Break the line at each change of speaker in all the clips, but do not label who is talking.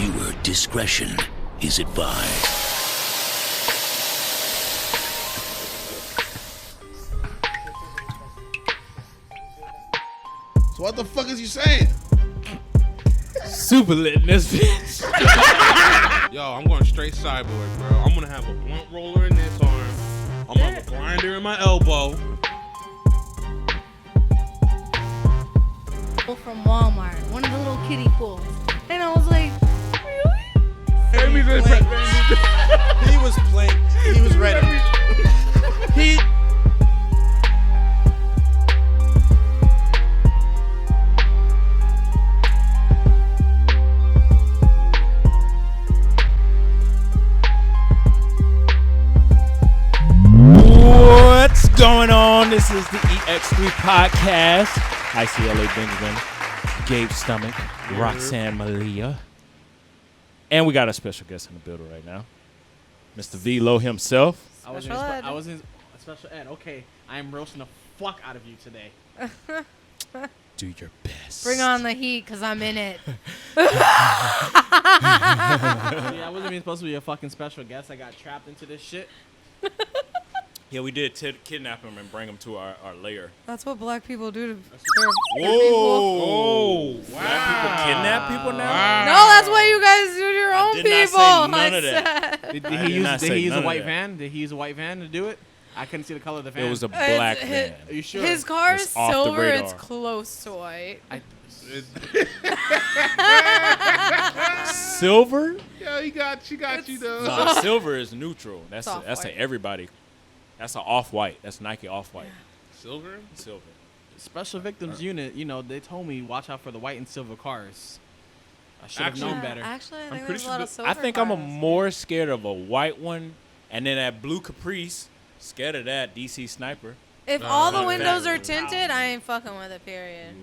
Viewer discretion is advised.
So what the fuck is you saying?
Super lit in this bitch.
Yo, I'm going straight cyborg, bro. I'm gonna have a blunt roller in this arm. I'm gonna have a grinder in my elbow.
From Walmart, one of the little kiddie pools, and I was like, really?
He was playing. He was ready. He.
What's going on? This is the Ex3 podcast. I see LA Benjamin, Gabe Stomach, Roxanne Malia. And we got a special guest in the building right now. Mr. V-Lo himself.
I was in special ed. Okay, I am roasting the fuck out of you today.
Do your best.
Bring on the heat, cause I'm in it.
Yeah, I wasn't even supposed to be a fucking special guest. I got trapped into this shit.
Yeah, we did kidnap him and bring him to our lair.
That's what black people do to their
Whoa.
people.
Oh, wow. Black people kidnap people now?
Wow.
No, that's what you guys do to your own
did
people.
not say none of that.
Did
I
he
did
use?
not
Did
say
he use
none
a
of
white
that.
van? Did he use a white van to do it? I couldn't see the color of the van.
It was a black van.
Are you sure?
His car is
It's off the
silver.
radar.
It's close to white.
Silver?
Yo, she got you though.
No, silver is neutral. That's
off-white.
a everybody. That's an off-white. That's Nike off-white.
Silver?
Silver.
Special Victims Unit. You know, they told me watch out for the white and silver cars. I should have
Actually-
known better.
Actually, I think
pretty
there's a
sure
lot of
that-
silver
I think I'm
cars.
more scared of a white one, and then that blue Caprice. Scared of that DC Sniper.
If all the
fuck
windows
that.
are tinted, I ain't fucking with it. Period.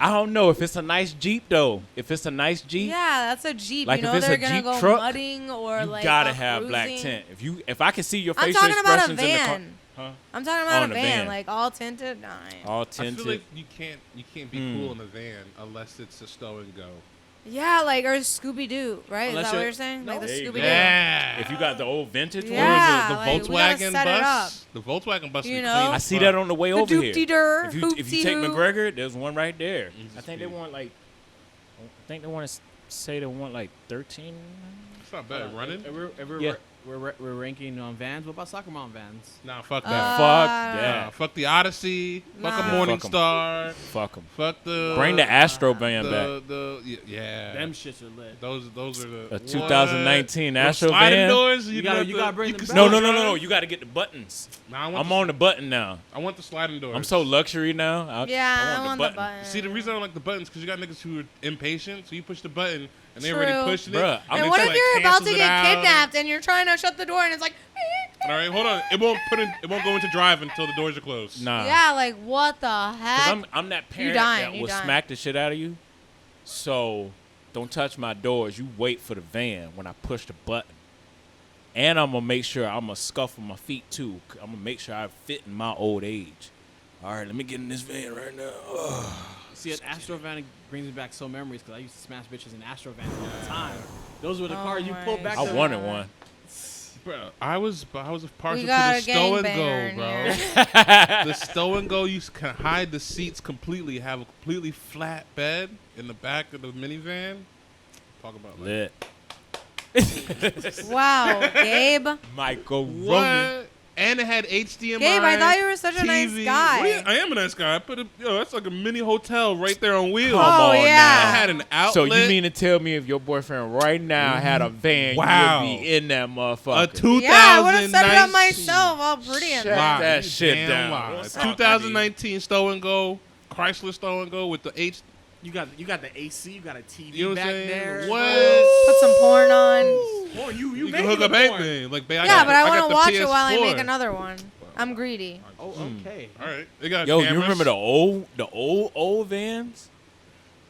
I don't know if it's a nice Jeep though. If it's a nice Jeep,
Yeah, that's a Jeep.
Like,
you
if
know
it's
they're
a
gonna
Jeep
go
truck,
mudding or
you
like
gotta
up
have black
cruising.
tint. If I can see your
I'm
facial
talking about a
expressions in the car,
van.
huh?
I'm talking
Oh,
about
in
a
a
van,
van.
like all tinted. Nine.
All
I
tinted.
feel like you can't be cool in a van unless it's a stow and go.
Yeah, like or Scooby Doo, right?
Unless
Is that what
you're-
you're saying? Like the
There you
Scooby
go.
Doo.
Yeah.
If you got the old vintage
Yeah.
the
like, we gotta
Volkswagen
set it
bus. The Volkswagen bus.
You
be
know?
clean
one, I
as
see
fuck.
that on the way
The
over here.
doop-de-dur,
If you take
hoop-de-hoo.
McGregor, there's one right there.
Easy
I think they
speed.
want like. I think they want to say they want like 13.
It's not bad. Running?
Yeah.
We're ranking on vans. What about soccer mom vans?
Nah, fuck that.
Fuck
Nah,
that.
fuck the Odyssey. Fuck
Nah.
a Morning
Fuck 'em.
Star.
Fuck them.
Fuck the.
Bring the Astro van back.
Yeah.
Them shits are lit.
Those are the.
A 2019
What?
Astro
Sliding
van?
doors.
You gotta bring them back.
No. You got to get the buttons.
Nah,
I'm on the button now.
I want the sliding doors.
I'm so luxury now.
Yeah, I want the button.
See, the reason I don't like the buttons because you got niggas who are impatient. So you push the button and they're
True.
already pushing
Bruh,
it.
I'm
And
it
what
just,
if you're about
cancels
to
it
get
out.
kidnapped and you're trying to shut the door and it's like,
All right, hold on. It won't go into drive until the doors are closed.
Nah.
yeah, like what the
'Cause
heck?
I'm that parent
dying,
that
you
will
dying.
smack the shit out of you. So don't touch my doors. You wait for the van when I push the button. And I'm going to make sure I'm going to scuffle my feet too. I'm going to make sure I fit in my old age. All right, let me get in this van right now. Ugh.
See, an Astro van brings me back so memories because I used to smash bitches in Astro vans all the time. Those were the
Oh
cars you
my
pulled back.
I
the-
wanted one.
Bro, I was a partial to
got
the
a
stow and
gangbanger in
go, bro.
here.
The stow and go, you can hide the seats completely, have a completely flat bed in the back of the minivan. Talk about like,
Lit.
Wow, Gabe.
Michael Romy.
what? And it had HDMI.
Gabe, I thought you were such a nice
TV.
guy.
What do you- I am a nice guy. I put that's like a mini hotel right there on wheels.
Come
Oh,
on
yeah.
now.
I had an outlet.
So you mean to tell me if your boyfriend right now had a van,
Wow.
you would be in that
a
motherfucker?
2019?
Yeah, I would have set it up myself. All pretty and
Shut
Lie.
that
You
shit
damn
down.
lie.
What's up,
2019 stow and go, Chrysler stow and go with the H.
You got the AC. You got a TV
You know what I'm
back
saying?
there.
What?
put some porn on.
Oh, you
You
made
can hook
the
up
porn.
anything. Like, babe,
Yeah, but I
got
want to
the
watch it while I
PS4.
make another one. I'm greedy.
Oh, okay.
All right, they got
Yo,
cameras.
you remember the old vans?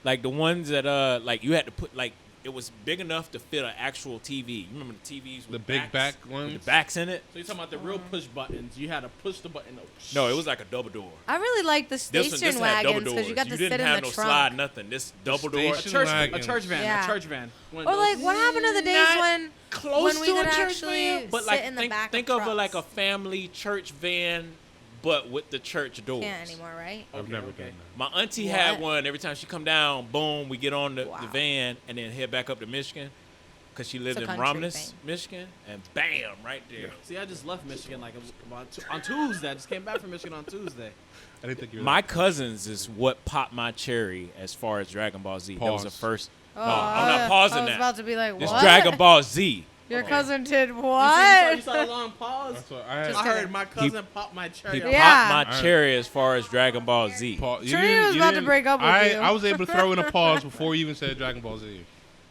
Like the ones that like you had to put like it was big enough to fit an actual TV. You remember the TVs with
The big back ones?
with the backs in it?
So you're talking about the real push buttons. You had to push the button.
No, it was like a double door.
I really like the
This one
station
had double
wagons
doors.
because you got to sit
didn't
in
have
the
no
trunk.
slide, nothing. This double door.
station-
a
wagons.
church van.
Yeah.
A church van. One of
Or
those.
like, what happened to the days
Not
when
close
we
to
could
a church
actually
van, but
sit
like
in the
think,
back
think
of
of it like a
trucks?
family church van, but with the church doors.
Can't anymore, right?
I've never done that.
My auntie had
What?
one. Every time she come down, boom, we get on the
Wow.
van and then head back up to Michigan, because she lived
It's a
in
country
Romnus,
thing.
Michigan, and bam, right there.
See, I just left Michigan like on Tuesday. I just came back from Michigan on Tuesday.
I didn't think you were
My cousins is what popped my cherry as far as Dragon Ball Z. That was the
Pause.
first.
Oh,
No, I'm not pausing
I was
that.
about to be like,
It's
what?
Dragon Ball Z.
Your cousin did
You
what?
saw a long pause.
That's what I had.
Just
I heard
kidding.
my cousin pop my cherry.
He
off.
Yeah.
popped my cherry as far as Dragon Ball Z.
You
Trini
didn't-
was
you
about to
didn't-
break up with
I,
you.
I was able to throw in a pause before you even said Dragon Ball Z.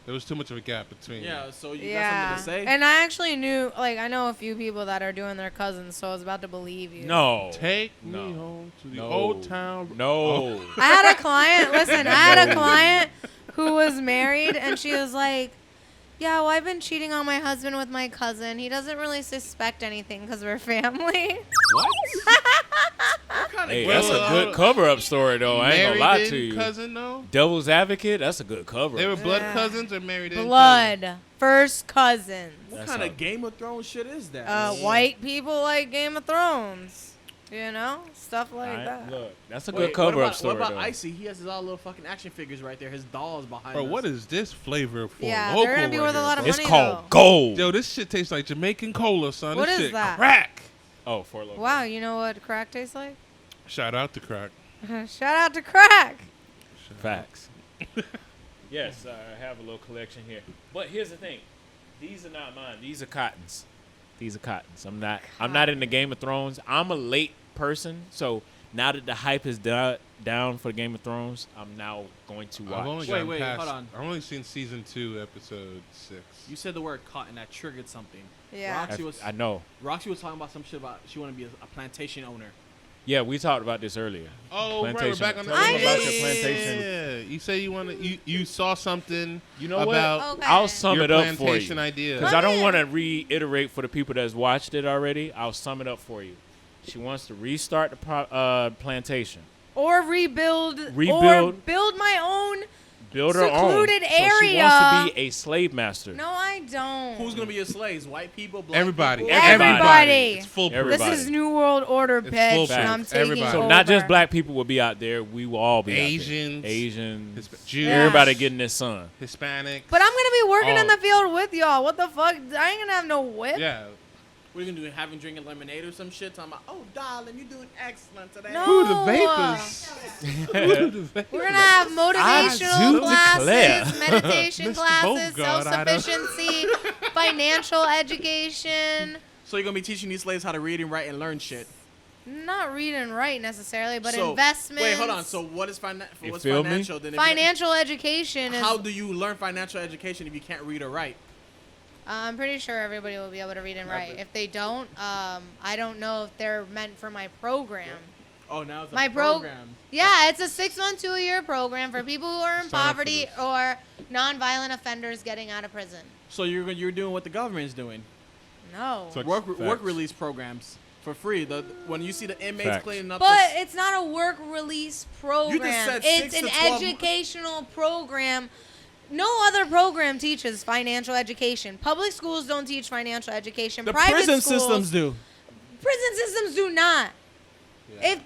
There was too much of a gap between.
Yeah, so you got
Yeah.
something to say?
And I actually knew, like, I know a few people that are doing their cousins, so I was about to believe you.
No.
Take
No.
me home to the
No.
old town.
No.
I had a client, listen, I had a client who was married, and she was like, yeah, well, I've been cheating on my husband with my cousin. He doesn't really suspect anything because we're family.
What?
What kind of
Hey,
Well,
that's a good cover-up story, though. I ain't gonna lie to you.
Cousin, though.
Devil's Advocate, that's a good cover.
They were blood
Yeah.
cousins or married in
Blood. First cousins.
what
That's
kind
how-
of Game of Thrones shit is that?
White people like Game of Thrones. You know? Stuff like that.
Look, that's a
Wait,
good cover-up
what
story,
about
though.
Icy? He has his all little fucking action figures right there. His dolls behind
Bro,
us.
what is this flavor for?
Yeah,
local
they're gonna be
right
worth a
here,
lot of
bro?
It's
money,
called
though.
Gold.
Yo, this shit tastes like Jamaican cola, son.
What
this
is
shit
that?
crack.
Oh, for local.
Wow, you know what crack tastes like?
Shout out to crack.
Shout out to crack.
Facts. Yes, I have a little collection here. But here's the thing. These are not mine. These are Cotton's. These are Cotton's. I'm not in the Game of Thrones. I'm a late person, so now that the hype is down for Game of Thrones, I'm now going to watch.
I've only
Wait,
gotten
wait,
past,
hold on.
I've only seen season 2, episode 6.
You said the word cotton. That triggered something.
Yeah.
I know.
Roxy was talking about some shit about she want to be a plantation owner.
Yeah, we talked about this earlier.
Oh, right, we're
Plantation.
back on the
Tell them
I
about
just-
your plantation.
Yeah, you say you want to. You saw something.
You know
about
what?
Okay.
I'll sum
your
it up for
plantation
you.
idea.
Because I don't want to reiterate for the people that's watched it already. I'll sum it up for you. She wants to restart the plantation.
Or rebuild. Or
Rebuild.
build my own.
Build her own.
Secluded
So she
area.
wants to be a slave master.
No, I don't.
Who's gonna be your slaves? White people, black
Everybody.
people?
Everybody.
It's full.
Everybody.
This is New World Order,
It's
bitch,
full
and I'm
fact.
taking
Everybody.
So
over.
not just black people will be out there. We will all be
Asians,
out there. Asians.
Jews,
Everybody getting this sun.
Hispanics.
But I'm gonna be working in
Oh.
the field with y'all. What the fuck? I ain't gonna have no whip.
Yeah.
What are you gonna do? Having drinking lemonade or some shit? Talking about, oh, darling, you're doing excellent today.
No.
Ooh, the vapors. Ooh, the vapors.
We're gonna have
I
motivational
do
classes,
declare.
meditation
Mr.
classes,
Bogart, I don't-
self-sufficiency, financial education.
So you're gonna be teaching these slaves how to read and write and learn shit.
Not read and write necessarily, but
So,
investments.
Wait, hold on. So what is
You
what's
feel me?
financial? Then if you-
financial education is.
How do you learn financial education if you can't read or write?
I'm pretty sure everybody will be able to read and write. If they don't, I don't know if they're meant for my program.
Oh, now it's a
My
program.
Yeah, it's a 6-month to a year program for people who are in
Sign up for
poverty
this.
or non-violent offenders getting out of prison.
So you're doing what the government is doing.
No.
So-
Work
Facts.
release programs for free. When you see the inmates
Facts.
cleaning up.
But
the,
it's not a work release program.
said
It's
6
an
to 12
educational program. No other program teaches financial education. Public schools don't teach financial education.
the
Private
prison
schools,
systems do.
Prison systems do not.
Yeah.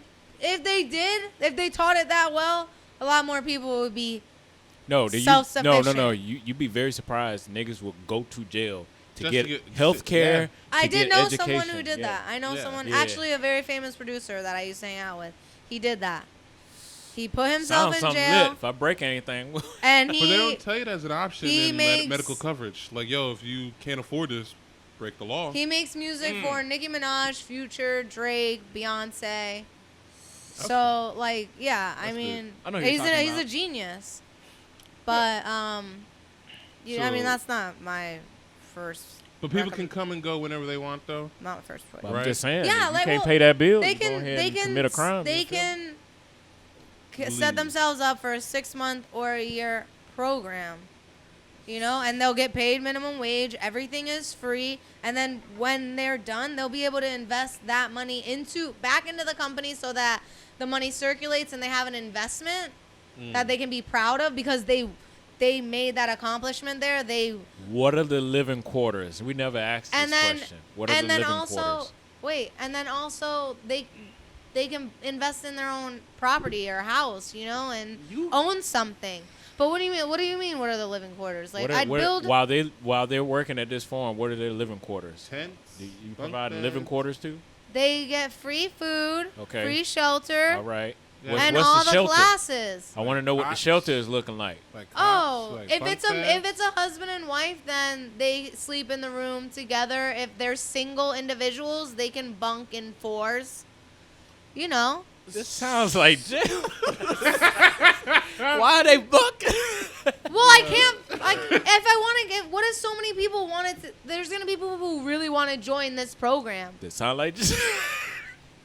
If they did, if they taught it that well, a lot more people would be.
No, no.
Self-sufficient.
You'd be very surprised. Niggas will go to jail to
Just
get
to get-
health care.
I
to
did
get
know
education.
someone who did
Yeah.
that. I know
Yeah.
someone,
Yeah.
actually a very famous producer that I used to hang out with. He did that. He put himself
Sounds
in
something
jail,
lit. If I break anything,
and
But they don't
he
tell you that as an option
he
in
makes-
medical coverage. Like, yo, if you can't afford this, break the law.
he makes music for Nicki Minaj, Future, Drake, Beyonce. So like, yeah, I
That's
mean,
I know who you're
he's
talking
a
about.
genius. But I mean,
So-
that's not my first.
But people can come and go whenever they want, though.
Not my first choice.
I'm
Right.
just saying.
Yeah,
you
like,
can't
well,
pay that bill.
They
you go
can,
ahead
they
and
can,
commit a crime.
they
you feel me?
can set
Leave.
themselves up for a 6-month or a year program. and they'll get paid minimum wage. Everything is free. And then when they're done, they'll be able to invest that money back into the company so that the money circulates and they have an investment that they can be proud of because they made that accomplishment there.
What are the living quarters? We never asked this question. What are the living quarters?
And then also they can invest in their own property or house, and own something. But what do you mean? What do you mean? What are the living quarters? Like I'd build
while they're working at this farm. What are their living quarters?
Tents.
Do you provide living quarters too?
They get free food,
Okay.
free shelter,
All right.
Yeah.
What's
and
the
all the
shelter?
classes.
I want to know what the shelter is looking like.
Like
Oh,
like
if
bunk
it's a
beds.
husband and wife, then they sleep in the room together. If they're single individuals, they can bunk in 4s.
This sounds like jail. Why are they booking?
Well, I can't. If I want to get, what if so many people wanted to? There's gonna be people who really want to join this program.
This sound like just.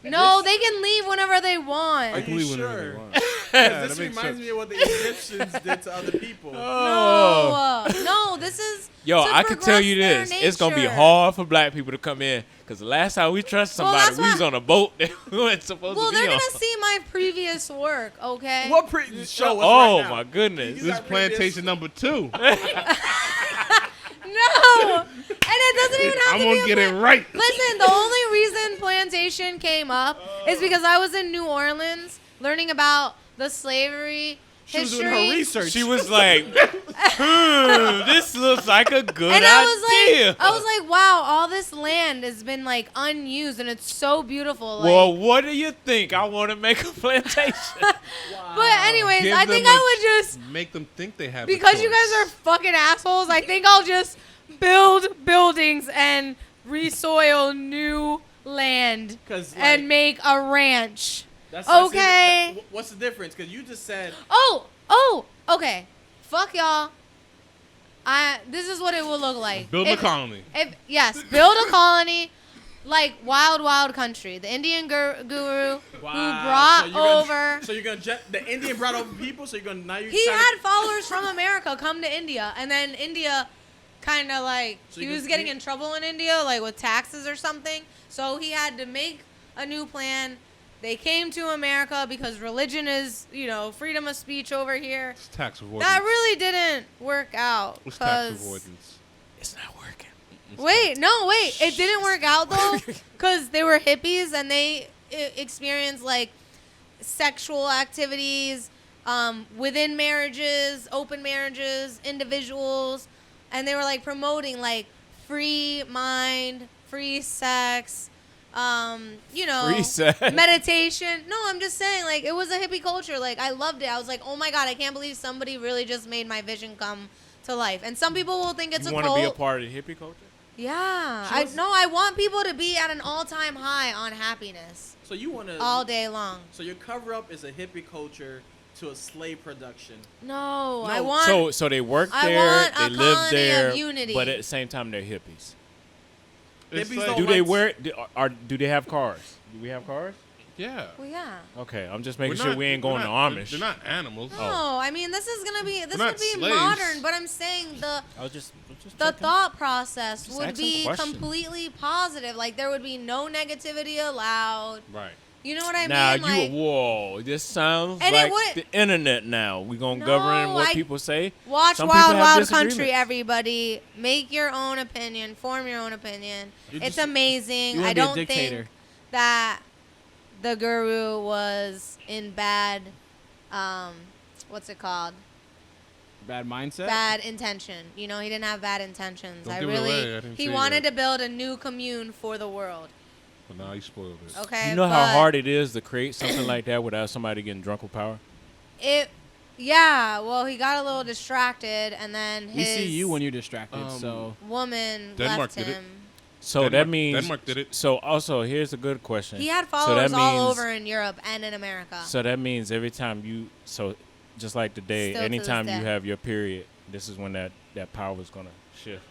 No, they can leave whenever they want.
I can leave whenever
sure?
they want.
This
that makes
reminds
sense.
me of what the Egyptians did to other people.
No, this is.
Yo,
to
I can tell you
progress
this.
their
It's going to be
nature.
hard for black people to come in. Because the last time we trusted
Well,
somebody,
that's
we was
why-
on a boat that we weren't supposed
Well,
to
they're
be on.
gonna see my previous work, okay?
What show us
Oh,
right now?
my goodness.
This is plantation number 2.
No, and it doesn't even have
I'm
to
gonna
be
get
a
it right.
Listen, the only reason plantation came up is because I was in New Orleans learning about the slavery
She was
history.
doing her research.
She was like, this looks like a good
And
idea.
I was like, wow, all this land has been like unused and it's so beautiful. Like,
Well, what do you think? I want to make a plantation.
but anyways,
Give
I
them
think
a-
I would just,
Make them think they have.
because you guys are fucking assholes, I think I'll just build buildings and resoil new land
'Cause, like,
and make a ranch.
That's
Okay.
what's the difference? Because you just said
Okay. Fuck y'all. This is what it will look like.
Build a colony.
Yes, build a colony, like Wild Country. The Indian guru who brought over.
So you're gonna the Indian brought over people. So you're gonna now you.
He had followers from America come to India, and then India kind of like
So
he
you
was
can-
getting in trouble in India, like with taxes or something. So he had to make a new plan. They came to America because religion is, freedom of speech over here.
It's tax avoidance.
That really didn't work out.
It's tax
'cause-
avoidance.
It's not working.
Wait, it didn't work out though, because they were hippies and they experienced like sexual activities within marriages, open marriages, individuals, and they were like promoting like free mind, free sex,
Free sex.
meditation. No, I'm just saying, like, it was a hippie culture. Like, I loved it. I was like, oh my God, I can't believe somebody really just made my vision come to life. And some people will think it's
You
a
want
cult.
to be a part of the hippie culture?
Yeah. I want people to be at an all-time high on happiness
So you want to
all day long.
So your cover up is a hippie culture to a slave production.
No,
No.
I want.
So they work
I
there,
want
they
a
live
colony
there,
of unity.
but at the same time they're hippies.
It's
Hippies
like-
don't
Do they
like-
wear? Do they have cars? Do we have cars?
Yeah.
Well, yeah.
Okay, I'm just
We're
making sure
not-
we ain't
we're
going
not-
to Amish.
They're not animals.
No, I mean this is gonna be
We're not
would be
slaves.
modern, but I'm saying the
I was just
the
checking.
thought process
Just
would
ask some
be
questions.
completely positive. Like there would be no negativity allowed.
Right.
You know what I
Now
mean? Like,
whoa, this sounds
And it
like
would-
the internet. Now we gonna
No,
govern what
I-
people say.
watch
Some people
Wild
have
Wild Country,
disagreements.
everybody. Make your own opinion. Form your own opinion.
You're
It's
just-
amazing.
you wanna
I
be a
don't
dictator.
think that the guru was in bad, what's it called?
Bad mindset.
Bad intention. He didn't have bad intentions.
Don't give it away. I didn't
He
say
wanted
that.
to build a new commune for the world.
But now you spoiled it.
Okay.
You know how
but
hard it is to create something like that without somebody getting drunk with power.
Yeah. Well, he got a little distracted, and then
We
his
see you when you're distracted.
Um,
So
woman
Denmark
left
did it.
him.
So that
Denmark-
means
Denmark did it.
So also here's a good question.
He had
So
followers
that
all
means-
over in Europe and in America.
So that means every time just like today,
Still to this
anytime you
day.
have your period, this is when that power is gonna shift.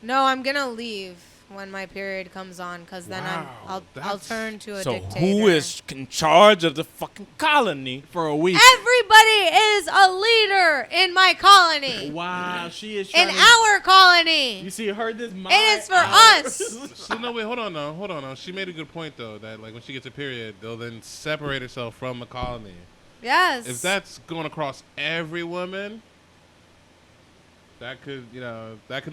No, I'm gonna leave when my period comes on, cause then
Wow,
I'll
that's-
turn to a
So
dictator.
who is in charge of the fucking colony?
For a week.
Everybody is a leader in my colony.
Wow, she is
In
trying
our colony.
You see, heard this.
It is for us.
So no, wait, hold on now. She made a good point though, that like when she gets a period, they'll then separate herself from the colony.
Yes.
If that's going across every woman, that could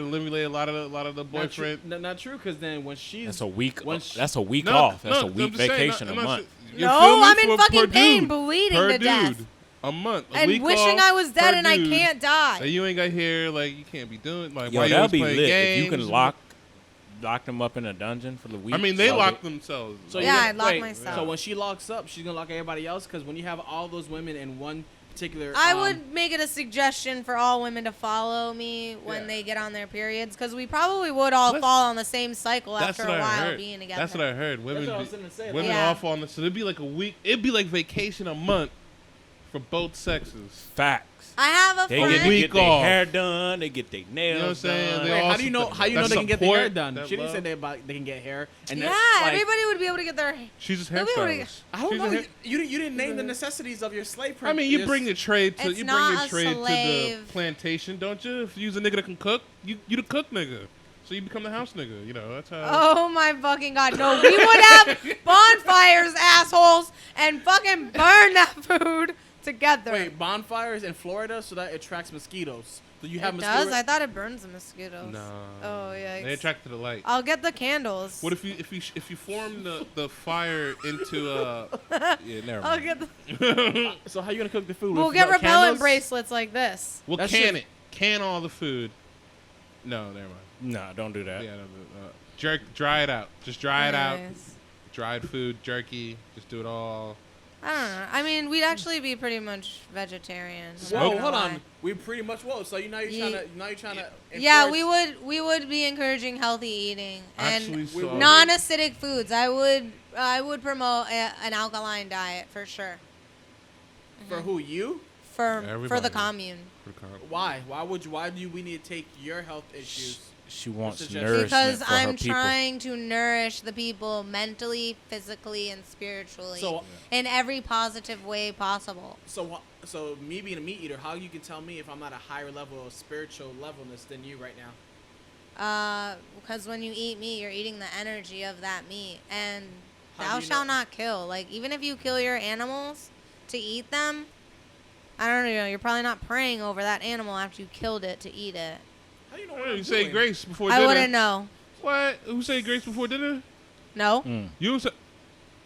eliminate a lot of the boyfriend.
Not true, because then when she's
That's a week.
When
That's a week
No,
off.
no,
That's a
I'm
week
just saying,
vacation
no,
a
I'm not
month.
saying- you
No,
feel me?
I'm in
For-
fucking
per
pain,
dude.
bleeding
Per
to death.
dude. A month. A
And
week
wishing
off
I was dead
per
and I
dude.
can't die.
That you ain't got here, like you can't be doing like
Yo,
why you
that'll
always
be
playing
lit
games.
if you can lock them up in a dungeon for the week.
I mean, they
Love
lock
it.
themselves.
So
Yeah,
you're
I'd lock myself.
So when she locks up, she's gonna lock everybody else, because when you have all those women in one particular,
I would make it a suggestion for all women to follow me when
Yeah.
they get on their periods, because we probably would all
Let's-
fall on the same cycle
That's
after
what
a
I
while
heard.
being together.
That's what I heard. Women,
what I was gonna say,
women
Yeah.
all fall on this. So it'd be like a week. It'd be like vacation a month for both sexes.
Facts.
I have a
They
friend.
get, they
Week
get their
off.
hair done. They get their nails
You know what I'm saying?
done.
They
Wait,
all
how do you know? How you know
that
they can get their hair
support,
done?
that
She didn't say
love.
they can get hair. And
Yeah,
that's like,
everybody would be able to get their.
She's just
They'll be able to-
hairstylist.
I don't
She's a
know.
hair-
You didn't name the necessities of your slave.
I mean, you bring the trade to
It's
you bring
not
your
a
trade to the
slave.
plantation, don't you? If you use a nigga that can cook, you the cook nigga. So you become the house nigga. You know that's how.
Oh my fucking god! No, we would have bonfires, assholes, and fucking burn that food together.
Wait, bonfires in Florida so that it attracts mosquitoes. So you have
It
mosquitoes.
does? I thought it burns the mosquitoes.
No.
Oh yeah.
They attract to the light.
I'll get the candles.
What if you form the fire into a yeah, never
I'll
mind.
get the.
So how you gonna cook the food?
We'll
With
get
no
repellent
candles?
bracelets like this.
We'll
That's
can
just-
it. Can all the food. No, never mind.
Nah, don't do that.
Yeah, no, dry it out. Just dry it out.
Nice.
Dried food, jerky. Just do it all.
I don't know. I mean, we'd actually be pretty much vegetarian. I'm not
Whoa,
gonna
hold
lie.
on. We pretty much So now you're trying to.
Yeah, we would be encouraging healthy eating
Actually,
and
so-
non-acidic foods. I would promote an alkaline diet for sure.
For who? You?
For
Everybody.
the commune.
Why? Why do we need to take your health issues?
She wants
Suggestion.
nourishment
Because
for her
I'm
people.
trying to nourish the people mentally, physically, and spiritually
So-
in every positive way possible.
So me being a meat eater, how you can tell me if I'm at a higher level of spiritual levelness than you right now?
Because when you eat meat, you're eating the energy of that meat, and
How
thou
do you
shalt
know?
not kill. Like, even if you kill your animals to eat them, I don't know. You're probably not praying over that animal after you killed it to eat it.
How you know what I'm
You say
doing?
grace before
I
dinner.
wouldn't know.
What? Who say grace before dinner?
No,
Mm.
You don't say.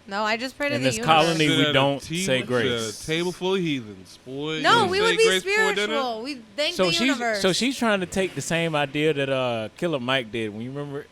no. I just pray to
In
the
this
universe.
colony, we
Sit at a
don't
tea-
say
at
grace.
A table full of heathens, boy. You
No,
don't
we
say
would be
grace before dinner?
spiritual. We thank
So
the universe.
she's trying to take the same idea that Killer Mike did. When you remember,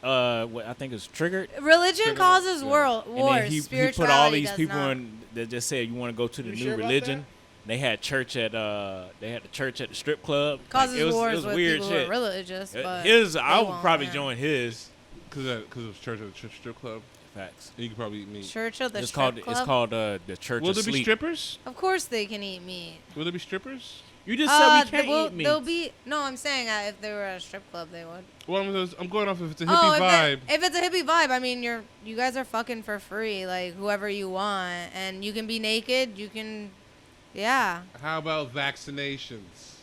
what I think it was Triggered.
Religion causes
Yeah.
wars.
And then he put all
Spirituality
these
does
people
not.
in that just said you want to go to the
You
new
sure about
religion.
that?
They had church at the church at the strip club. Like,
Causes
it was,
wars
it was
with
weird
people
shit.
who are religious. But
His,
they
I would
won't,
probably
man.
join his.
Because it was church at the church strip club.
Facts.
And you could probably eat meat.
Church of the
It's
strip
called
club.
it's called the Church
Will
of
there be
Sleep.
strippers?
Of course they can eat meat.
Will there be strippers?
You just said we can't
There'll
eat meat.
be no. I'm saying if they were at a strip club, they would.
Well, I'm going off if it's a hippie vibe.
If it's a hippie vibe, I mean, you guys are fucking for free, like whoever you want, and you can be naked. You can, yeah.
How about vaccinations?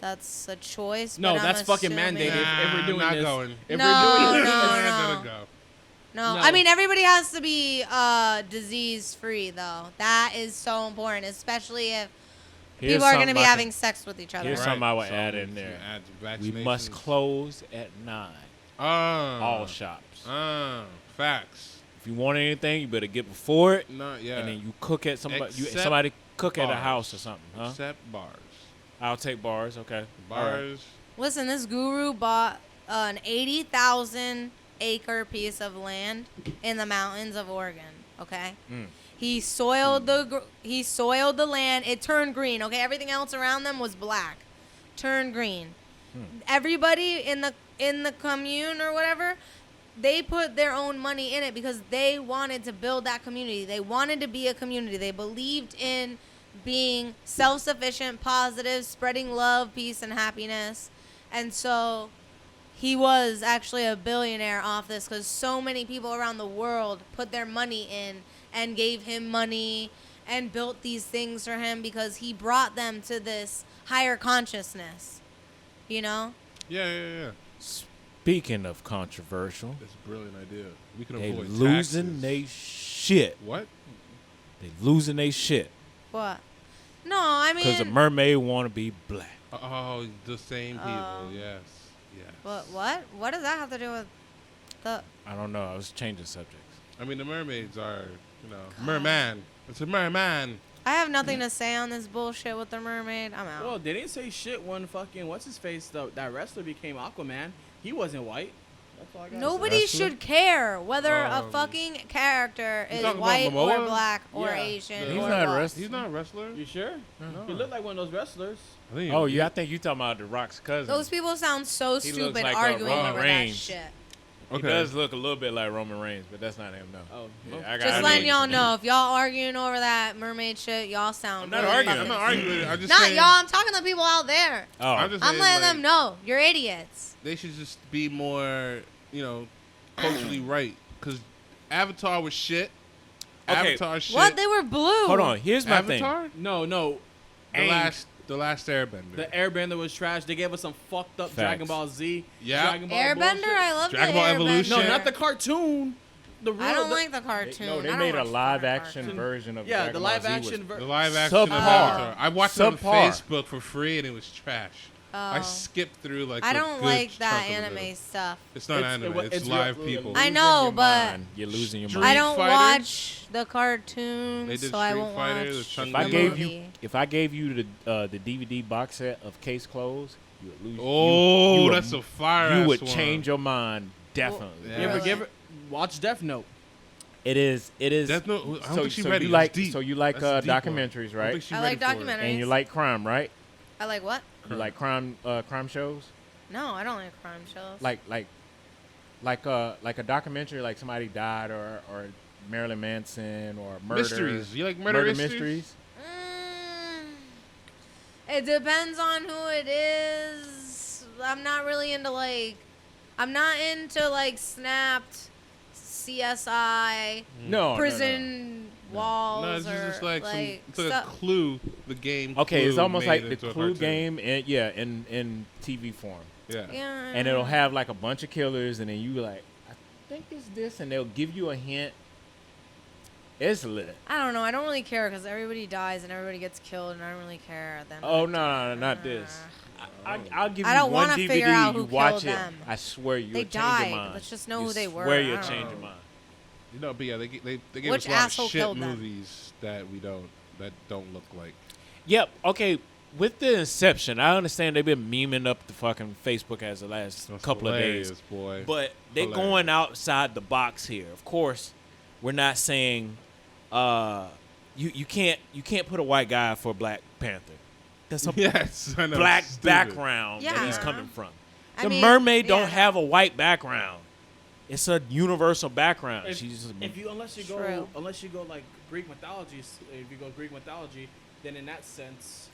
That's a choice.
No,
but I'm
that's fucking
assuming-
mandated. If we're doing
not
this-
going.
If
No,
we're doing this,
no,
We're
no.
not gonna go.
No,
No.
I mean everybody has to be disease free though. That is so important, especially if
Here's
people are going to
something
be
I
having
can-
sex with each other.
Here's
Right.
something I would
So
add in there.
add
We must
vaccinations.
close at 9. All shops.
Facts.
If you want anything, you better get before it,
Not yet.
and then you cook at somebody.
Except
Somebody cook at a
bars.
house or something, huh?
Except bars.
I'll take bars. Okay. All right.
Bars.
Listen, this guru bought an 80,000 acre piece of land in the mountains of Oregon. Okay,
Mm.
he soiled the land. It turned green. Okay, everything else around them was black, turned green. Everybody in the commune or whatever, they put their own money in it because they wanted to build that community. They wanted to be a community. They believed in being self-sufficient, positive, spreading love, peace, and happiness. And so he was actually a billionaire off this because so many people around the world put their money in and gave him money and built these things for him because he brought them to this higher consciousness, you know?
Yeah.
Speaking of controversial,
That's a brilliant idea. We can
they
avoid
losing
taxes.
they shit.
What?
They losing they shit
What? No, I
because
mean...
the mermaid want to be black.
Oh, the same people. Yes.
What? What does that have to do with the...
I don't know. I was changing subjects.
I mean, the mermaids are, merman. It's a merman.
I have nothing to say on this bullshit with the mermaid. I'm out.
Well, they didn't say shit when fucking what's his face that wrestler became Aquaman. He wasn't white. That's all I got.
Nobody
Wrestler?
should care whether a
Um,
fucking character is
talking about
white or
Momoa?
black or
Yeah.
Asian.
He's
or
not a
what.
wrestler.
He's not a wrestler.
You sure?
No.
He looked like one of those wrestlers.
I think
Oh yeah, I think you talking about the Rock's cousin.
Those people sound so
He looks
stupid
like,
arguing
Roman
over
Reigns.
that shit.
He
Okay.
does look a little bit like Roman Reigns, but that's not him, no.
Oh,
Yeah,
well,
I
Just
know
letting
you-
y'all know, if y'all arguing over that mermaid shit, y'all sound
I'm not
really
arguing.
fucking
I'm not arguing. I'm just
Not
saying,
y'all. I'm talking to people out there.
Oh,
I'm just
I'm
saying,
letting
like,
them know. You're idiots.
They should just be more, culturally right. Because Avatar was shit.
Okay.
Avatar shit.
What? They were blue.
hold on. Here's my thing.
Avatar?
no.
The
Aang.
last Airbender.
The Airbender was trash. They gave us some fucked up
Facts.
Dragon Ball Z.
Yeah.
Dragon Ball
Airbender?
bullshit.
I love
Dragon
the
Ball
Airbender.
Evolution.
No, not the cartoon. The real.
I don't
the,
like the cartoon.
No, they
I don't
made a
watch
live
fucking
action
cartoons.
version of
Yeah,
Dragon
the
Ball
live
Z
action.
was-
The live action
Subpar.
of Avatar. I watched it on
Subpar.
Facebook for free and it was trash. I
Oh.
skipped through like
I
a
don't
good
like that
chunk of
anime
it.
stuff.
It's not anime. It's
real-
live
you're
people.
I
losing
know,
your
but-
mind.
You're losing your
Street
mind.
I don't
Fighter?
watch the
They
cartoons,
did
so I
Street
won't
Fighter, the
watch.
Chun-Li
If I
the
gave
movie.
you, if I gave you the DVD box set of Case Closed, you would lose.
Oh,
you would-
that's a fire
You
ass
would
one.
change your mind definitely.
Yeah.
You ever
Really?
give it? Watch Death Note.
It is.
Death Note, I don't
so
think she's
so
ready.
you
That's
like
deep.
so you like
That's a deep one.
documentaries,
I don't
right?
think she's
I
ready
like
for it.
documentaries.
And you like crime, right?
I like what?
You like crime shows?
No, I don't like crime shows.
Like a documentary, like somebody died or Marilyn Manson or murder.
Mysteries. You like murder mysteries?
It depends on who it is. I'm not really into I'm not into Snapped, CSI,
No,
prison walls,
No, it's
or
just like it's like a
stuff.
Clue. The game.
Okay,
Clue
it's almost
made
like
it
the
into a
Clue
cartoon.
game, in TV form.
Yeah.
Yeah.
And it'll have like a bunch of killers, and then you like, I think it's this, and they'll give you a hint. It's lit.
I don't know. I don't really care because everybody dies and everybody gets killed, and I don't really care. Then
Oh no, not this. I'll give
I
you
don't
one
wanna
DVD.
figure out
You
who
watch
killed
it.
them.
I swear you'll
They
change your
died.
mind.
Let's just know
You
who they were.
Swear
I
you'll
don't
change
know.
your mind.
But yeah, they gave
Which
us a lot of
asshole
shit
killed them?
movies that don't look like.
Yep. Okay. With the Inception, I understand they've been memeing up the fucking Facebook as the last
That's
couple of
hilarious,
days,
boy.
but they're
Hilarious.
going outside the box here. Of course, we're not saying you can't put a white guy for Black Panther. That's a
Yes, I know,
black
it's stupid.
background that he's
Yeah.
coming from.
I
The
mean,
mermaid
yeah.
don't have a white background. It's a universal background.
If,
She's
unless you
True.
go like Greek mythology, if you go Greek mythology, then in that sense,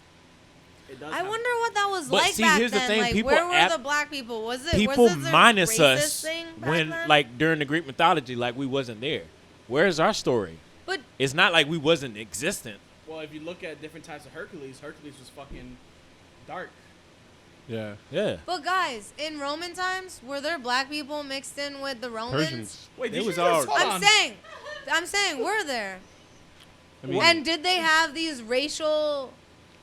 it does.
I
have-
wonder what that was
But
like
see,
back
here's the
then.
thing,
Like,
people
where were
ap-
the black people? Was it
people
was this a
minus
racist
us
thing back
when
then?
like during the Greek mythology, like we wasn't there. Where's our story?
But
It's not like we wasn't existent.
Well, if you look at different types of Hercules was fucking dark.
Yeah.
Yeah.
but guys, in Roman times, were there black people mixed in with the Romans?
Persians.
Wait,
It
did
was
you just,
all-
hold
I'm saying, were there?
I mean,
And did they have these racial,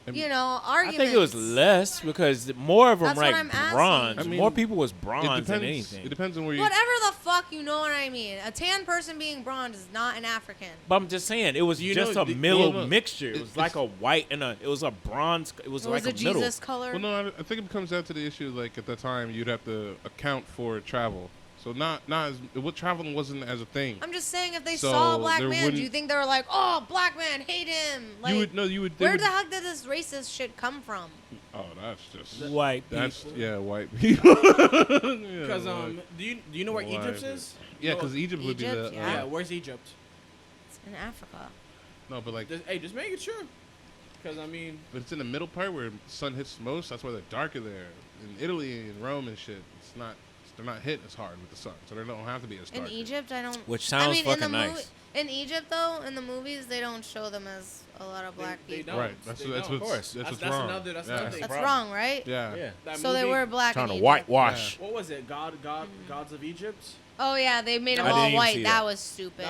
I mean,
arguments?
I think it was less because more of them
That's what
like
I'm asking.
bronze.
I mean,
more people was
it
bronze than
depends.
anything.
It depends on where you.
Whatever the fuck, you know what I mean. A tan person being bronze is not an African.
But I'm just saying, it was
You
just
know,
a
the-
middle
well, no,
mixture. It was
it's-
like a white and it was a bronze. It was
It
like
was a
a middle.
Jesus color.
Well, no, I think it comes down to the issue. Like at the time, you'd have to account for travel. So not as what traveling wasn't as a thing.
I'm just saying, if they
So
saw a black
there
man, do you
wouldn't-
think they were like, "Oh, black man, hate him"? Like,
you would no, you would. they
where
would-
the heck did this racist shit come from?
Oh, that's just.
White
That's
people.
white people.
Because do you know where
Why
Egypt
is it?
is?
Yeah,
No.
because Egypt would be the.
Egypt,
Yeah, where's Egypt?
It's in Africa.
No, but like
Just making sure. Because I mean,
But it's in the middle part where the sun hits most. That's why they're darker there. In Italy and Rome and shit, it's not. They're not hitting as hard with the sun, so they don't have to be as dark.
In Egypt, I don't.
Which sounds
I mean,
fucking
in the
nice.
In Egypt, though, in the movies, they don't show them as a lot of black
they
people.
don't.
Right. That's
They
what's
don't.
Of course.
that's what's
That's
wrong.
another- that's
yeah.
another thing.
That's
Problem.
wrong, right?
Yeah.
Yeah.
That
So they
movie-
were black.
Trying
in
to
Egypt.
whitewash.
What was it? Gods of Egypt.
Oh yeah, they made them
I
all
didn't even
white.
see
That
that.
was stupid.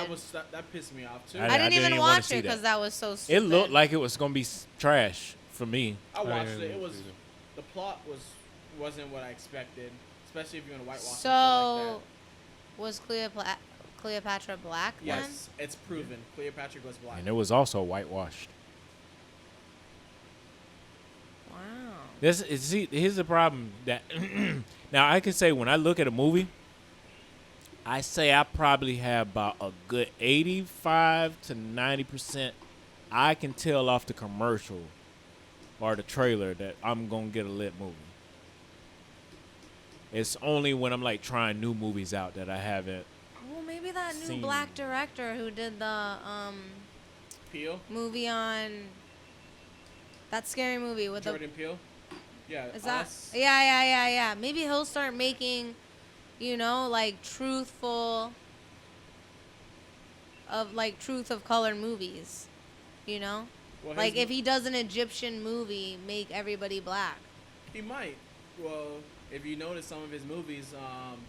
That pissed me off too.
I
I
didn't
didn't even
even wanna
watch
see
it because
that.
that was so stupid.
It looked like it was gonna be trash for me.
I watched
yeah,
it. It was
yeah.
the plot wasn't what I expected, especially if you're gonna whitewash.
So,
and shit
was Cleopatra black
like that. Yes, it's proven. Cleopatra goes black.
And it was also whitewashed.
then? Wow.
See, here's the problem that now I can say when I look at a movie, I say I probably have about a good 85 to 90%. I can tell off the commercial or the trailer that I'm gonna get a lit movie. It's only when I'm like trying new movies out that I haven't.
Well, maybe that new
Seen.
black director who did the
Peele,
movie on that scary movie with
Jordan Peele. Yeah,
the is that
Us.
yeah. Maybe he'll start making, like truth of color movies.
Well,
Like
his
if he does an Egyptian movie, make everybody black.
he might. Well, if you notice some of his movies,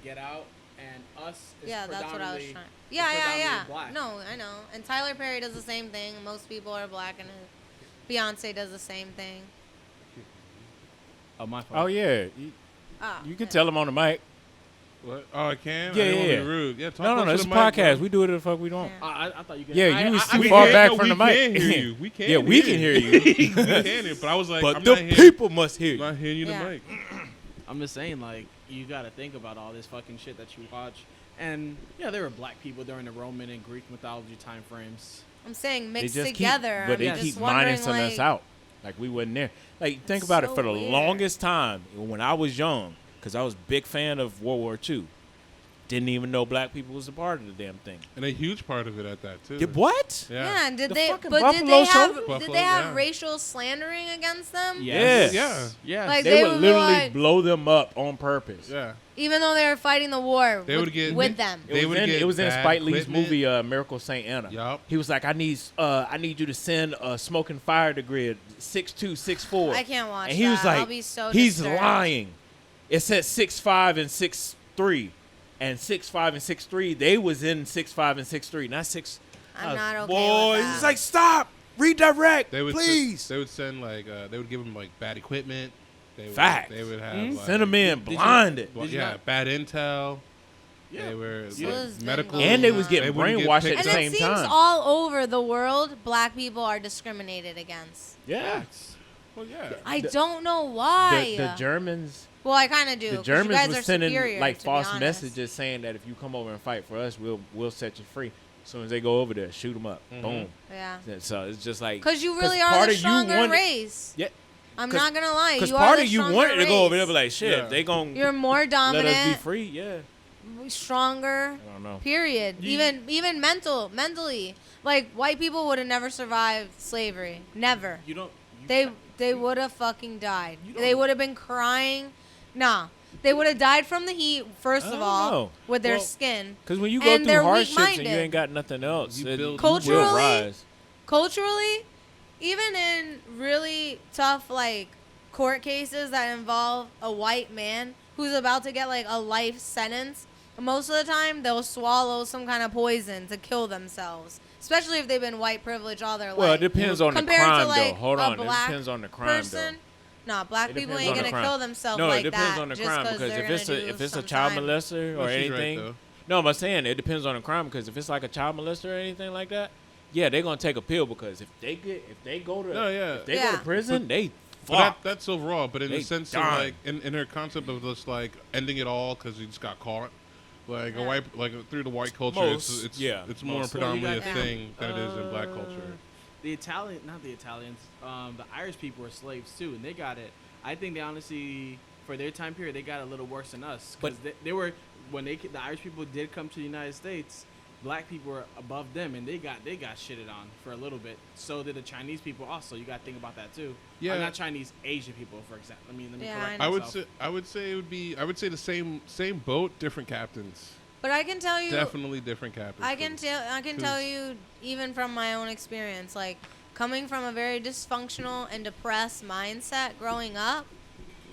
Get Out and Us. Is
Yeah, that's what I was
predominantly-
trying.
is
Yeah.
predominantly black.
No, I know. And Tyler Perry does the same thing. Most people are black, and Beyonce does the same thing.
Oh, my fault.
Oh yeah, you can tell them on the mic.
What? Oh, I can.
Yeah,
I didn't wanna
yeah.
be rude. Yeah. Talk
No,
close to
it's a
the mic,
podcast.
bro.
We do it the fuck we don't.
Yeah.
I thought you could.
Yeah,
I-
you was
I-
too
I-
far
can't-
back
no,
from the
we
mic.
can hear you. We can.
Yeah, we can hear you.
we can hear you. But I was like,
But
I'm
the
not hearing,
people must hear
I'm
you.
not hearing you in
Yeah.
the mic.
I'm just saying, like, you got to think about all this fucking shit that you watch. And yeah, there were black people during the Roman and Greek mythology time frames.
I'm saying
They
mixed
just
together.
but
I'm
they
just
keep
wondering,
minusing
like,
us out. Like we wasn't there. Like think
It's
about it.
so
For the
weird.
longest time, when I was young, because I was a big fan of World War II, didn't even know black people was a part of the damn thing.
And a huge part of it at that too.
What?
Yeah, and did
The
they?
fucking
But did
Buffalo
they have?
Soldier?
Did
Buffalo,
they have
yeah.
racial slandering against them?
Yes.
Yeah.
Yeah.
Like,
They
They
would
would be
literally
like-
blow them up on purpose.
Yeah.
Even though they were fighting the war
They would get-
with them.
They would get
It was in
bad
Spike Lee's
equipment.
movie Miracle Saint Anna.
Yup.
He was like, I need you to send a smoking fire to grid 6264.
I can't watch
And he was
that.
like,
I'll be so
he's
disturbed.
lying. It said 6'5" and 6'3", and 6'5" and 6'3". They was in 6'5" and 6'3", not 6.
I'm not okay
Boy,
with that.
he's like, stop, redirect,
They would
please.
They would send like they would give them like bad equipment. They would,
Facts.
They would have
Mhm.
like,
Send them in
Did you-
blinded.
well,
Did you
yeah,
not-
bad intel.
Yeah.
They were
Yeah.
like,
Those been
medical.
going
And they was
on.
getting
They wouldn't get
brainwashed at
picked
the
And
up.
same
it seems
time.
all over the world, black people are discriminated against.
Yeah.
Well, yeah.
I don't know why.
The Germans.
Well, I kind of do.
The
'cause you
Germans
guys
was
are
sending
superior,
like
to be
false
honest.
messages saying that if you come over and fight for us, we'll set you free. As soon as they go over there, shoot them up.
Mhm.
Boom.
Yeah.
So it's just like
Because you really are
part
the
of you
stronger
wanted-
race.
Yeah.
I'm
'Cause-
not gonna lie.
Because
You
part
are
of
the
you
stronger
wanted to go over there,
race.
but like shit,
Yeah.
they gonna
You're more
let
dominant,
us be free. Yeah.
stronger.
I don't know.
Period. Even mentally, like white people would have never survived slavery. Never.
You don't.
They would have fucking died.
You don't-
They would have been crying. Nah. They would have died from the heat, first
I
of
don't
all,
know.
with their
Well,
skin.
Because when you go
And
through
they're
hardships and you
weak-minded.
ain't got nothing else,
You
it-
build-
you
Culturally,
will rise.
Culturally, even in really tough like court cases that involve a white man who's about to get like a life sentence, most of the time they'll swallow some kind of poison to kill themselves. Especially if they've been white privileged all their life.
Well, it depends on the
Compared to,
crime,
like,
though. Hold
a
on, it
black
depends on the crime,
person. Nah, black
It
people
depends
ain't
on the
gonna
crime.
kill themselves
No,
like
it depends
that
on the
just
crime
'cause
because
they're
if it's
gonna
a
do
if it's a
some
child
time.
molester
No,
or
she's right,
anything,
though.
no, I'm saying it depends on the crime because if it's like a child molester or anything like that, yeah, they're gonna take a pill because if they go to
No, yeah.
if they go
Yeah.
to prison, they
But that,
fuck.
that's overall. But in
They
the sense
dying.
of like in her concept of just like ending it all because you just got caught, like a
Yeah.
white through the white culture,
Most,
it's
yeah,
it's more
most.
predominantly
Well,
a
you got-
thing than it is in black culture.
The Italian, not the Italians, the Irish people were slaves too, and they got it. I think they honestly, for their time period, they got it a little worse than us. Because
But-
they were, when the Irish people did come to the United States, black people were above them, and they got shitted on for a little bit. So did the Chinese people also. You got to think about that too.
Yeah.
Not Chinese, Asian people, for example. Let me
Yeah,
correct
I
myself.
would say it would be. I would say the same boat, different captains.
But I can tell you,
Definitely different captains.
I can tell you, even from my own experience, like coming from a very dysfunctional and depressed mindset growing up,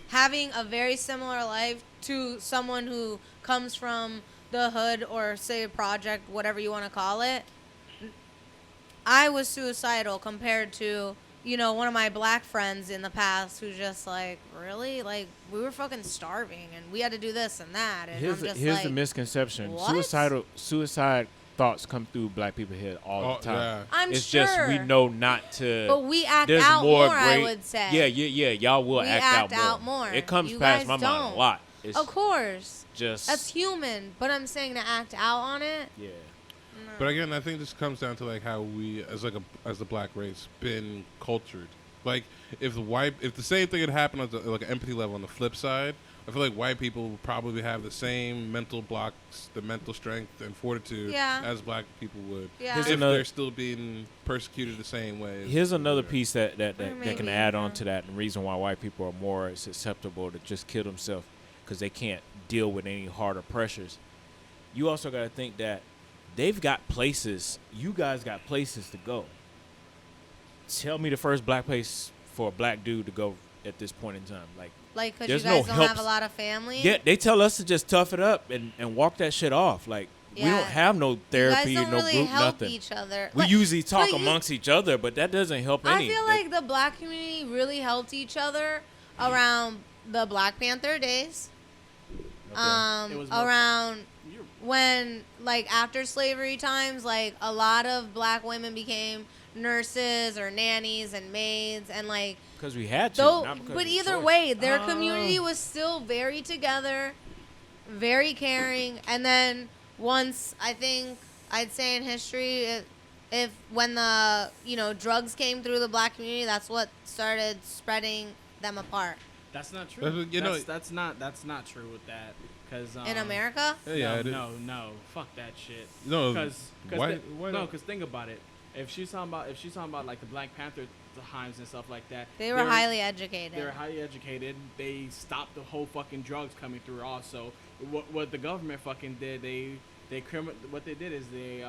having a very similar life to someone who comes from the hood or say a project, whatever you want to call it, I was suicidal compared to, one of my black friends in the past who's just like, really? Like, we were fucking starving and we had to do this and that. And
Here's the misconception.
what?
Suicide thoughts come through black people's head all the time.
Yeah.
I'm
It's
sure.
just we know not to.
But we act
there's
out more, I
great-
would say.
Yeah. Y'all will
We
act
act
out
out more.
It comes
You
past
guys
my mind
don't.
a lot. It's
Of course.
just
That's human. But I'm saying to act out on it.
yeah.
But again, I think this comes down to like how we, as the black race, been cultured. Like if the same thing had happened on like an empathy level on the flip side, I feel like white people would probably have the same mental blocks, the mental strength and fortitude as black people would.
Yeah.
Here's
If
another-
they're still being persecuted the same way.
Here's another
piece.
piece that can
maybe,
add on
yeah.
to that, and the reason why white people are more susceptible to just kill themselves because they can't deal with any harder pressures. You also got to think that they've got places. You guys got places to go. Tell me the first black place for a black dude to go at this point in time.
Like, because you
There's
guys
no
don't have
helps.
a lot of family.
Yeah, they tell us to just tough it up and walk that shit off. Like we
Yeah.
don't have no
You
therapy,
guys don't
no
really
group,
help
nothing.
each other.
We
Like,
usually talk
but you-
amongst each other, but that doesn't help
I
any.
feel like the black community really helped each other around the Black Panther days.
It was more-
Around
You're-
when, like, after slavery times, like, a lot of black women became nurses or nannies and maids and, like,
because we had to.
though,
not because
but
of
either
choice.
way, their community was still very together, very caring. And then once, I think, I'd say in history, if when the drugs came through the black community, that's what started spreading them apart.
That's not true.
That's what- you know-
that's not true with that. Cause
In America,
Yeah,
no, fuck that shit.
No,
Because
why not?
because think about it. If she's talking about like the Black Panther times and stuff like that,
they were highly educated.
They were highly educated. They stopped the whole fucking drugs coming through. Also, what the government fucking did, what they did is they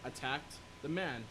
attacked the man,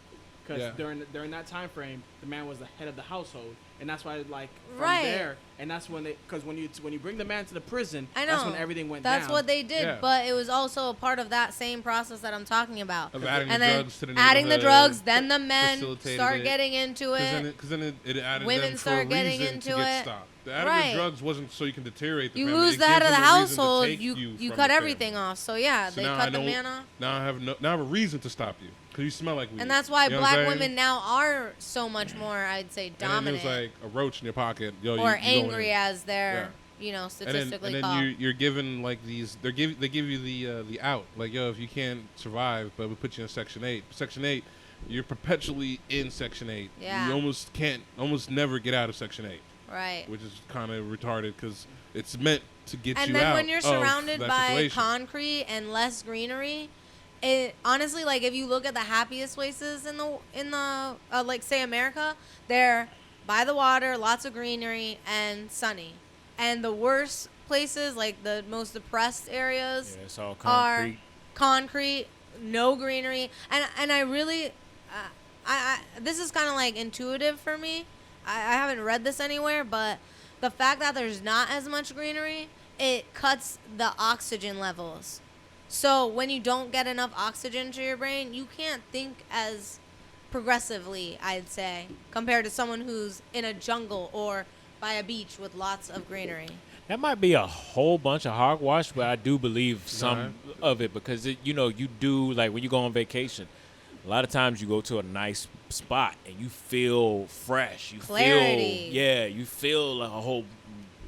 because during that time frame, the man was the head of the household, and that's why like from
Right.
there, and that's when because when you bring the man to the prison,
I know.
that's when everything went
That's
down.
what they did,
Yeah.
but it was also a part of that same process that I'm talking about.
Of adding
And
the
then
drugs to the
adding the
neighborhood,
drugs, then the men
facilitated
start
it.
getting into it.
Because then it added
Women
them for
start
a
getting
reason
into
to get
it.
stopped. The adding
Right.
the drugs wasn't so you can deteriorate the
You
family.
lose
It
the head
gives
of the
them a reason to
household,
take
you
from
cut
the family.
everything off. So yeah,
So
they
now I
cut the
don't-
man off.
Now I have a reason to stop you because you smell like weed.
And that's why
You know what I'm
black
saying?
women now are so much more, I'd say,
And then
dominant
it was like a roach in your pocket. Yo,
or
you going
angry
in.
as they're,
And
statistically
then
called.
you're given like these. They give you the out. Like, yo, if you can't survive, but we put you in Section 8. Section 8, you're perpetually in Section 8.
Yeah.
You almost never get out of Section 8,
Right.
which is kind of retarded because it's meant to get
And
you
then
out
when you're
of
surrounded
that
by
situation.
concrete and less greenery, it honestly, like, if you look at the happiest places in the like, say America, they're by the water, lots of greenery and sunny. And the worst places, like the most depressed areas,
Yeah, it's all
are
concrete.
concrete, no greenery. And I really I this is kind of like intuitive for me. I haven't read this anywhere, but the fact that there's not as much greenery, it cuts the oxygen levels. So when you don't get enough oxygen to your brain, you can't think as progressively, I'd say, compared to someone who's in a jungle or by a beach with lots of greenery.
That might be a whole bunch of hogwash, but I do believe some of it because you do, like, when you go on vacation, a lot of times you go to a nice spot and you feel fresh. You
Clarity.
you feel like a whole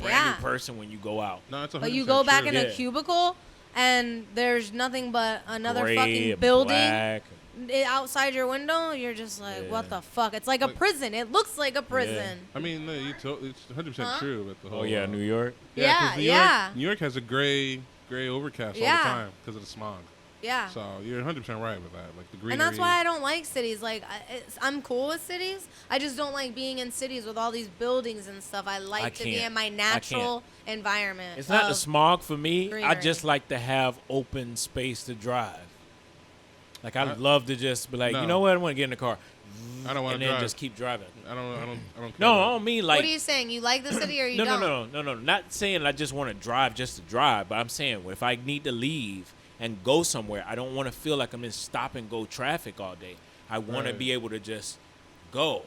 brand new person when you go out.
No, it's 100%
But you go back
true.
in a
Yeah.
cubicle and there's nothing but another
Gray
fucking
and
building
black.
outside your window. You're just like,
Yeah.
what the fuck? It's like a
Like-
prison. It looks like a prison.
I mean, no, it's 100%
Huh?
true. But the whole,
Oh yeah, New York.
Yeah,
'cause
yeah.
New York has a gray overcast all
Yeah.
the time because of the smog.
Yeah.
So you're 100% right with that. Like the greenery.
And that's why I don't like cities. Like, I'm cool with cities. I just don't like being in cities with all these buildings and stuff. I like to be in my natural environment.
It's not the smog for me.
Greenery.
I just like to have open space to drive. Like I love to just be like, you know what? I want to get in the car.
I don't want to
and
drive.
then just keep driving.
I don't care.
No, I don't mean like.
What are you saying? You like the city or you don't?
No. Not saying I just want to drive just to drive, but I'm saying if I need to leave and go somewhere, I don't want to feel like I'm in stop and go traffic all day. I want to be able to just go.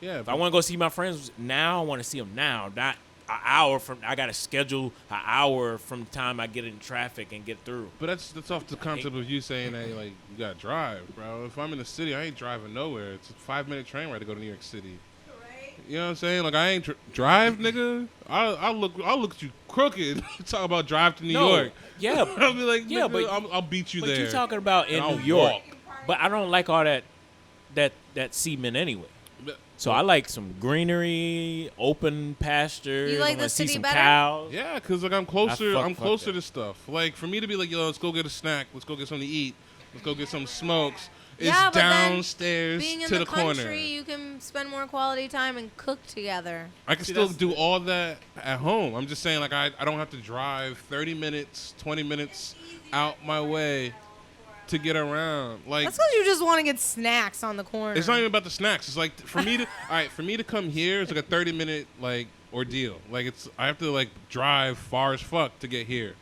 Yeah.
If I want to go see my friends now, I want to see them now, not an hour from. I got to schedule an hour from the time I get in traffic and get through.
But that's off the concept of you saying that like you gotta drive, bro. If I'm in the city, I ain't driving nowhere. It's a 5-minute train ride to go to New York City. You know what I'm saying? Like I ain't drive, nigga. I'll look at you crooked. Talk about drive to New York.
Yeah,
I'll be like,
yeah,
nigga,
but
I'll beat you
but
there.
you're talking about in
I'll
New York,
walk.
but I don't like all that cement anyway. So I like some greenery, open pastures.
You like
I wanna
the
see
city
some
better?
cows.
Yeah, cause like I'm closer. I'm
fuck
closer
that.
to stuff. Like for me to be like, yo, let's go get a snack. Let's go get something to eat. Let's go get some smokes. It's
Yeah, but then
downstairs
being in
to
the
corner.
country, you can spend more quality time and cook together.
I can still do all that at home. I'm just saying, like, I don't have to drive 30 minutes, 20 minutes out my way to get around. Like,
That's because you just want to get snacks on the corner.
it's not even about the snacks. It's like for me to, all right, for me to come here, it's like a 30-minute like ordeal. Like I have to like drive far as fuck to get here.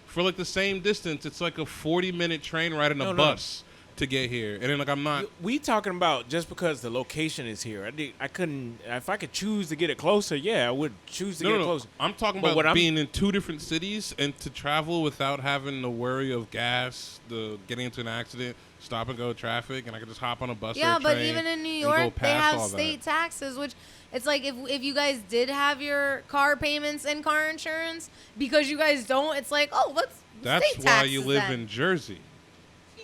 For like the same distance, it's like a 40-minute train ride in a bus to get here, and then like I'm not.
We talking about just because the location is here. I couldn't. If I could choose to get it closer, yeah, I would choose to get it closer.
I'm talking about being in 2 different cities and to travel without having the worry of gas, the getting into an accident, stop and go traffic, and I can just hop on a bus.
Yeah,
or a
but
train
even in New
and go
York, they
past
have
all
state
that.
taxes, which it's like if you guys did have your car payments and car insurance, because you guys don't, it's like, oh, what's
That's
state
why you
taxes
live
then?
in Jersey.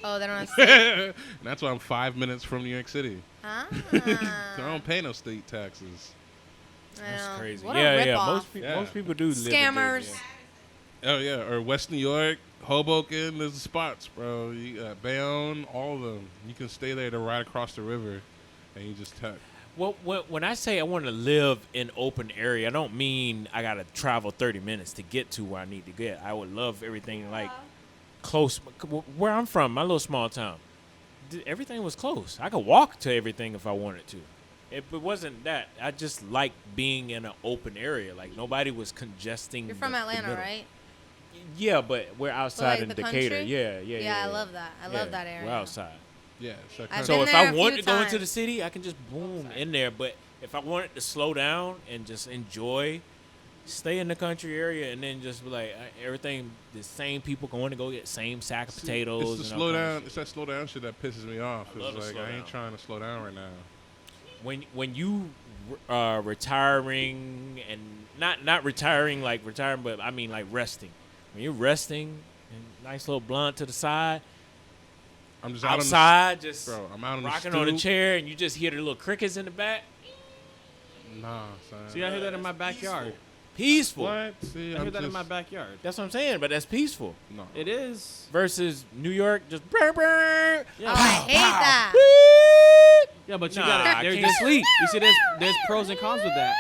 Oh, they don't have state.
And that's why I'm 5 minutes from New York City.
Ah.
I don't pay no state taxes.
That's crazy.
What
yeah,
a
yeah.
ripoff.
Most people do live in
Scammers.
Jersey,
Oh yeah, or West New York, Hoboken. There's the spots, bro. You got Bayonne, all of them. You can stay there to ride across the river, and you just tech.
Well, when I say I want to live in open area, I don't mean I got to travel 30 minutes to get to where I need to get. I would love everything like close. Where I'm from, my little small town, everything was close. I could walk to everything if I wanted to. It wasn't that. I just like being in an open area. Like nobody was congesting.
You're from
the
Atlanta,
middle.
right?
Yeah, but we're outside
like
in
the
Decatur.
country?
Yeah.
Yeah, I love that. I love that area.
We're outside.
Yeah. So
I've
So
been
if
there
I
a
want
few
to go into the
times.
city, I can just boom in there. But if I wanted to slow down and just enjoy, stay in the country area, and then just be like everything, the same people going to go get same sack of potatoes.
It's the
and all
slow
kinds of
down. It's that slow down shit that pisses me off.
love
It's
to
like
slow
I ain't
down.
trying to slow down right now.
When you retiring and not retiring like retiring, but I mean like resting. When you're resting, and nice little blunt to the side,
I'm just out
outside, just
Bro, I'm out on the
rocking on a
stoop.
chair, and you just hear the little crickets in the back.
Nah, son.
See, I hear that in my backyard.
Peaceful.
What? See,
I
I'm
hear that in
just-
my backyard.
That's what I'm saying, but that's peaceful.
No.
It is.
Versus New York, just brr, brr.
Yeah.
Oh, I hate that.
Yeah, but you
Nah,
gotta.
I
There's
can't
just
sleep.
You see, there's pros and cons with that.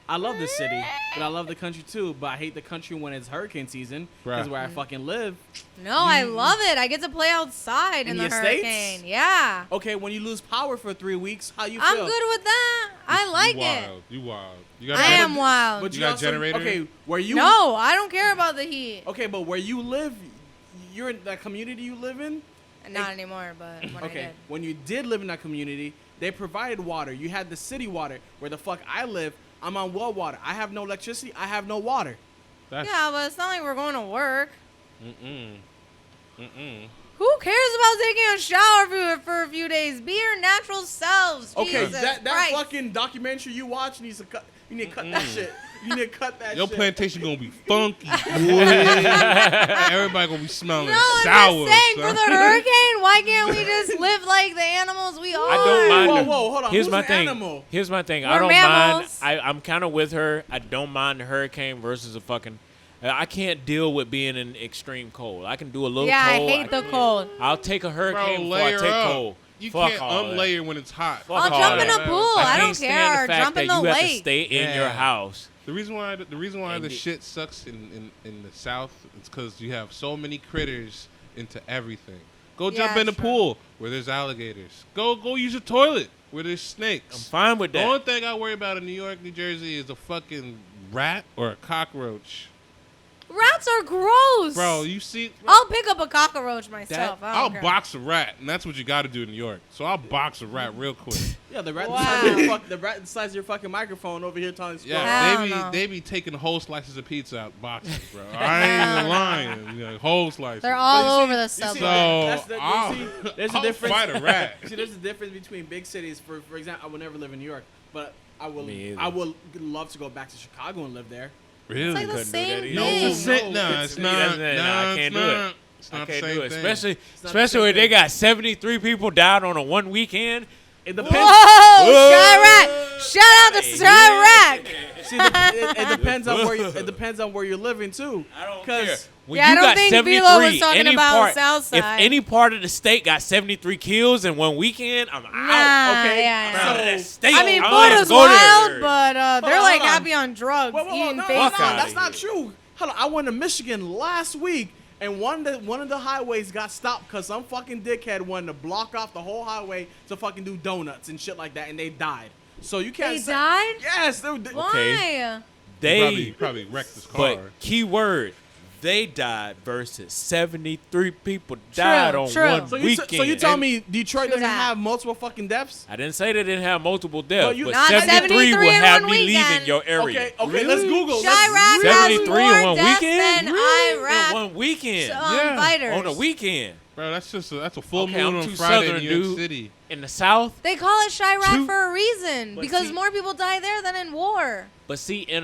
I love this city, but I love the country too. But I hate the country when it's hurricane season, because
Bruh.
where I fucking live.
No, I love it. I get to play outside in
In
the
the States?
hurricane. Yeah.
Okay, when you lose power for 3 weeks, how you feel?
I'm good with that. I like
you
it.
wild. You wild. You got
I am wild.
But
You got
also-
generator?
Okay, where you?
No, I don't care about the heat.
Okay, but where you live, you're in that community you live in.
Not anymore, but when I
Okay,
did.
when you did live in that community, they provided water. You had the city water. Where the fuck I live, I'm on well water. I have no electricity. I have no water.
That's,
Yeah, but it's not like we're going to work.
Mm-mm. Mm-mm.
Who cares about taking a shower for a few days? Be your natural selves.
Okay,
Jesus
that
Christ.
fucking documentary you watch needs to cut. You need to cut that shit. You need to cut that
Your
shit.
plantation gonna be funky. boy. Everybody gonna be smelling
No, I'm
sour.
just saying,
son.
for the hurricane, why can't we just live like the animals we are?
I don't mind.
Whoa,
the-
whoa, hold on.
Here's
Who's
my
an
thing.
animal?
Here's my thing.
We're
I don't
mammals.
mind. I'm kind of with her. I don't mind the hurricane versus a fucking. I can't deal with being in extreme cold. I can do a little
Yeah,
cold.
I hate the cold.
I'll take a hurricane
Bro,
before I
layer
take
up.
cold.
You
Fuck
can't
all that.
unlayer when it's hot.
Fuck
I'll
all
jump in
that.
a pool. I don't
can't stand
care.
the fact
Jump in
that
the
you have to
lake.
stay in your
Yeah.
house.
The reason why
And
the shit sucks in the South is because you have so many critters into everything. Go jump
Yeah,
in the
true.
pool where there's alligators. Go use a toilet where there's snakes.
I'm fine with
The
that.
only thing I worry about in New York, New Jersey is a fucking rat or a cockroach.
Rats are gross.
Bro, you see,
I'll pick up a cockroach myself. I
I'll
don't care.
box a rat, and that's what you got to do in New York. So I'll box a rat real quick.
Yeah, the rat
Wow.
the rat the size of your fucking microphone over here telling you.
Yeah,
Hell no.
they be taking whole slices of pizza out boxes, bro. I ain't even lying. You know, whole slices.
They're all
you
over
see-
the
you see-
subway.
So
That's the- you
I'll,
see, there's a
I'll
difference.
fight a rat.
See, there's a difference between big cities. For example, I will never live in New York, but I will.
Me either.
I will love to go back to Chicago and live there.
Really?
It's like the
Couldn't do
same
that either.
No,
thing.
it's it. No,
No,
it's
it's-
not.
no, I
No,
can't
it's
do it.
not. It's
I
not the
can't
same
do it,
thing.
especially
not the
especially
same
when they
thing.
got 73 people died on a one weekend.
It depends.
Whoa, Chirac! Shout out to Chirac!
See, it depends on where it depends on where you're living too.
I don't
'Cause-
care. When
Yeah, I
you
don't
got
think
73,
Philo was talking
any
about
part,
Southside.
if any part of the state got 73 kills in one weekend, I'm
Nah,
out. Okay,
yeah,
I'm
yeah.
out of that state.
I mean,
I don't
Florida's
have to go there.
wild, but they're
on,
like
hold on.
happy on drugs,
Whoa,
eating
no,
face
Fuck
no,
outta
that's not
here.
true. Hold on, I went to Michigan last week, and one of the highways got stopped because some fucking dickhead wanted to block off the whole highway to fucking do donuts and shit like that, and they died. So you can't.
They
say-
died?
Yes, they.
Why?
They,
probably wrecked his car.
but key word, they died versus 73 people died on
true.
one
So
weekend.
you tell me Detroit
True
doesn't
that.
have multiple fucking deaths?
I didn't say they didn't have multiple deaths,
you-
but
Not
73 will
73 in
have
one
me
weekend.
leaving your area.
Okay, let's Google.
Chirac has
73 in
more
one
deaths
weekend?
than
In
Iraq
one weekend.
Yeah.
fighters.
On a weekend.
Bro, that's a full
Okay,
moon
I'm
on
too
Friday
southern,
in New York
dude.
City.
In the South,
They call it Chirac
Two-
for a reason
But
because
see-
more people die there than in war.
but see, in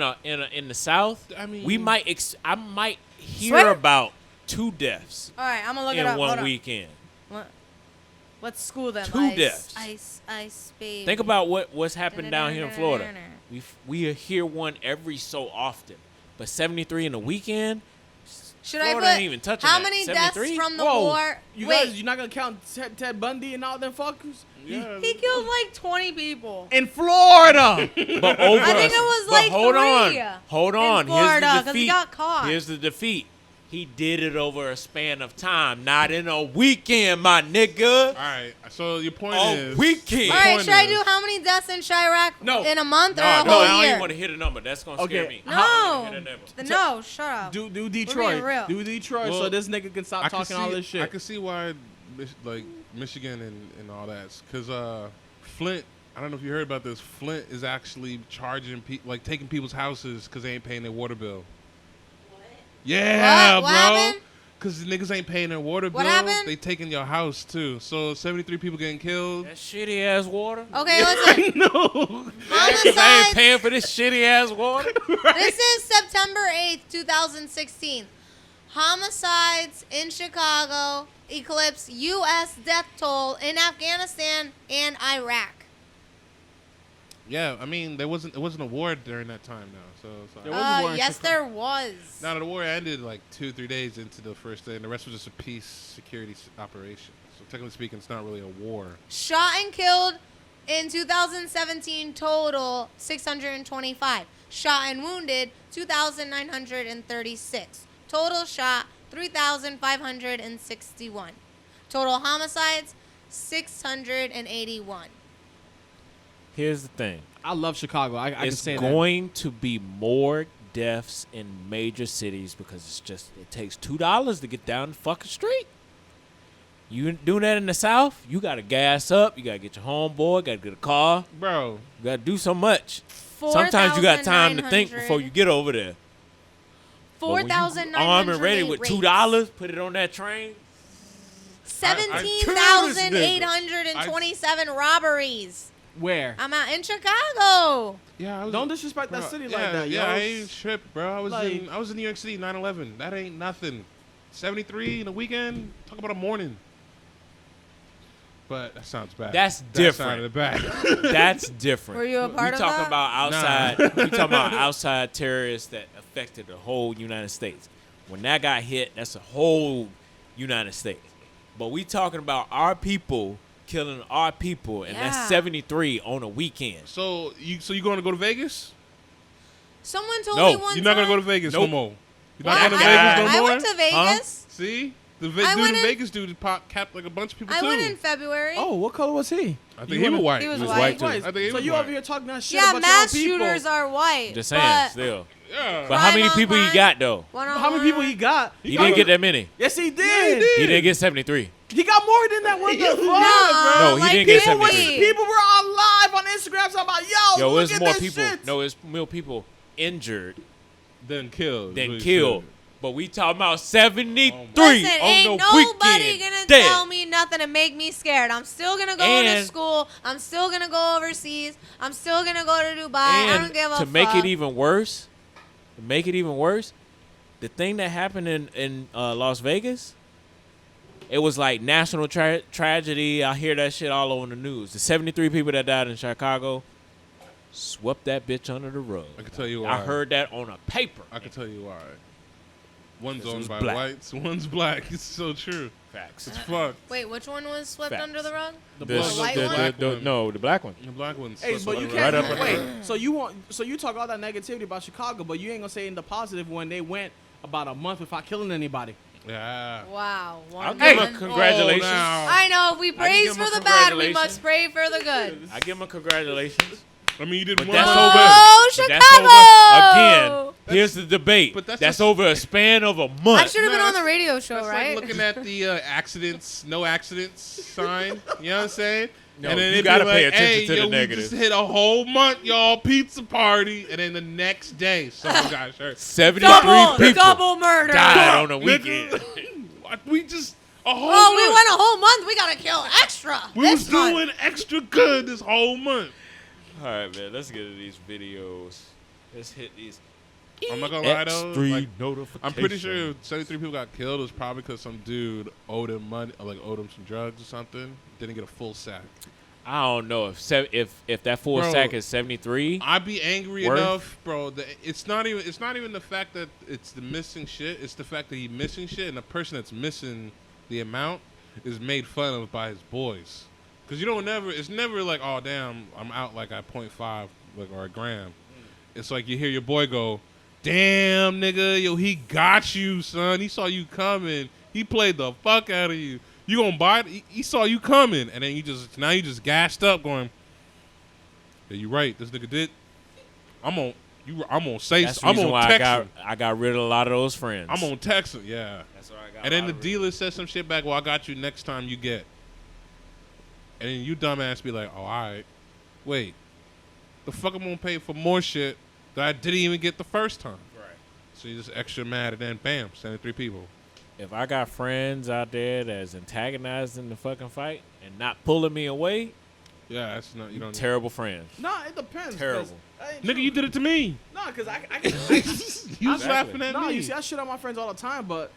the South,
I mean-
we might I might hear
Swear?
about 2 deaths
All right, I'm gonna look it
in
up.
one
Hold on.
weekend.
Let's school them.
2
ice,
deaths.
Ice, baby.
Think about what's happened down here in Florida. We hear one every so often, but 73 in a weekend.
Should
Florida
I
ain't
put
even touching
how
that.
many
73?
deaths from the
Whoa,
war?
you
Wait,
guys, you're not gonna count Ted Bundy and all them fuckers
Yeah.
he killed like 20 people.
in Florida.
But over,
I think it was
but
like
hold
3
on, hold on.
Florida,
Here's
'cause
the
he
defeat.
got caught.
Here's the defeat. He did it over a span of time, not in a weekend, my nigga.
All right. So your point
A
is
weekend.
All right,
point
should I
is-
do how many deaths in Chirac
No.
in a month or
No,
a
I
whole
don't
year?
even want to hit a number. That's gonna scare
Okay.
me.
No,
Hit a number.
no, shut up.
do
being
Detroit.
real.
Do Detroit so
Well,
this nigga can stop
I can
talking
see,
all this shit.
I can see why, like Michigan and all that, because Flint. I don't know if you heard about this. Flint is actually charging people, like taking people's houses because they ain't paying their water bill. Yeah,
What? What
bro.
happened?
Because the niggas ain't paying their water
What
bill.
happened?
They taking your house too. So 73 people getting killed.
That shitty ass water.
Okay, listen.
No.
Cause I ain't
Homicides.
paying for this shitty ass water.
This is September 8th, 2016. Homicides in Chicago eclipse U.S. death toll in Afghanistan and Iraq.
Yeah, I mean, it wasn't a war during that time now. So
There was a war in
Yes,
Chicago.
there was.
now the war ended like 2-3 days into the first day, and the rest was just a peace security operation. So technically speaking, it's not really a war.
Shot and killed in 2017 total 625. Shot and wounded 2,936. Total shot 3,561. Total homicides 681.
Here's the thing.
I love Chicago. I can
It's
say that.
going to be more deaths in major cities because it takes $2 to get down the fucking street. You doing that in the South, you gotta gas up, you gotta get your homeboy, gotta get a car,
Bro,
you gotta do so much. Sometimes you got time to think
4,900
before you get over there. But when you
4,900
armed and ready with
rapes.
$2, put it on that train.
17,827 robberies.
Where?
I'm out in Chicago.
yeah, I was,
Don't disrespect
bro,
that city
yeah,
like that,
Yeah,
yo.
I ain't tripped, bro. I was
Like-
in New York City, 9/11. That ain't nothing. 73 in a weekend. Talk about a morning. But that sounds bad.
That's
That
different.
sounded bad.
That's different.
Were you a part
we
of
talking
that?
about outside. We talking about outside terrorists that affect affected the whole United States. When that got hit, that's a whole United States. But we talking about our people killing our people, and that's 73 on a weekend.
So you going to go to Vegas?
Someone told
No,
me one
You're not
time.
gonna go to Vegas no
Nope.
more. You're
Well,
not going to Vegas no
I
more.
went to Vegas.
See, the
I
dude
went
in
in-
Vegas dude capped like a bunch of people
I
too.
went in February.
Oh, what color was he?
I think he was white.
He was
was
white.
white, too.
White.
I think he
So
was
you
white.
over here talking that shit
Yeah,
about
mass
your own people.
shooters are white.
Just saying,
but
still.
Yeah.
But how many
Crime
people he
online.
got though?
How many people he got?
He didn't get that many.
Yes, he did.
He didn't get 73.
He got more than that. What the fuck?
No, he
like
didn't get
people
73.
was-
People were on live on Instagram talking about,
Yo,
look
it's
at
more
this
people.
shit.
No, it's more people injured
Then killed.
than
Really
killed.
said.
But we talking about 73
Listen,
on
ain't
the
nobody
weekend.
gonna
Dead.
tell me nothing to make me scared. I'm still gonna go to
And-
school. I'm still gonna go overseas. I'm still gonna go to Dubai. I
And
don't give a
to
fuck.
make it even worse, the thing that happened in Las Vegas, it was like national tragedy. I hear that shit all over the news. The 73 people that died in Chicago, swept that bitch under the rug.
I can tell you why.
I heard that on a paper.
I can tell you why. One's
This
owned
was
by
black.
whites, one's black. It's so true.
Facts.
It's fucked.
Wait, which one was swept
Facts.
under the rug?
The
This-
white
the-
one?
black
the-
one.
no, the black one.
The black one's
Hey,
swept
but you
under
can't
the rug.
wait. So you talk all that negativity about Chicago, but you ain't gonna say in the positive when they went about a month without killing anybody.
Yeah.
Wow.
I'll
One
give him a
month.
congratulations.
Oh, now.
I know. If we praise
give him
for
a
the bad, we
congratulations.
must pray for the good.
I give him a congratulations.
I mean, you did
But
one.
that's
so
over.
bad.
Oh,
But
Chicago!
Again, here's the debate.
but that's
that's
just-
over a span of a
I
month.
should have been
No,
on the
that's-
radio show,
That's
right?
like looking at the accidents, no accidents sign. You know what I'm saying?
No,
and then
you
it'd
gotta
be
pay
like,
attention
hey,
to the
yo,
negative.
We just hit a whole month, y'all, pizza party, and then the next day, someone got hurt.
73 people
double murder.
died on a
Nigga.
weekend.
What? We just a whole.
Oh, we
month.
went a whole month. We gotta kill extra.
We was
this month.
doing extra good this whole month.
All right, man. Let's get to these videos. Let's hit these.
I'm not gonna lie though.
X3
Like,
notifications.
I'm pretty sure 73 people got killed. It was probably because some dude owed him money, or like owed him some drugs or something. Didn't get a full sack.
I don't know if that full
Bro,
sack is 73.
I'd be angry
Worth?
enough, bro. It's not even the fact that it's the missing shit. It's the fact that he's missing shit, and the person that's missing the amount is made fun of by his boys. Cause it's never like, oh damn, I'm out like at 0.5 like or a gram. It's like you hear your boy go, damn nigga, yo, he got you, son. He saw you coming. He played the fuck out of you. You gonna buy it? He saw you coming, and then you just gassed up, going, yeah, you right. This nigga did. I'm gonna say.
That's the
I'm
reason
gonna
why
text
I
him.
got rid of a lot of those friends.
I'm gonna text him. Yeah.
That's why I got.
And then the dealer says some shit back. Well, I got you next time you get. And then you dumbass be like, oh, all right. Wait. The fuck I'm gonna pay for more shit that I didn't even get the first time.
Right.
So you just extra mad, and then bam, 73 people.
If I got friends out there that's antagonizing the fucking fight and not pulling me away,
Yeah, that's not you don't.
terrible friends.
Nah, it depends. 'cause
Terrible.
that ain't
Nigga,
true.
you did it to me.
Nah, cause I
You was laughing at
no,
me.
you see, I shit on my friends all the time, but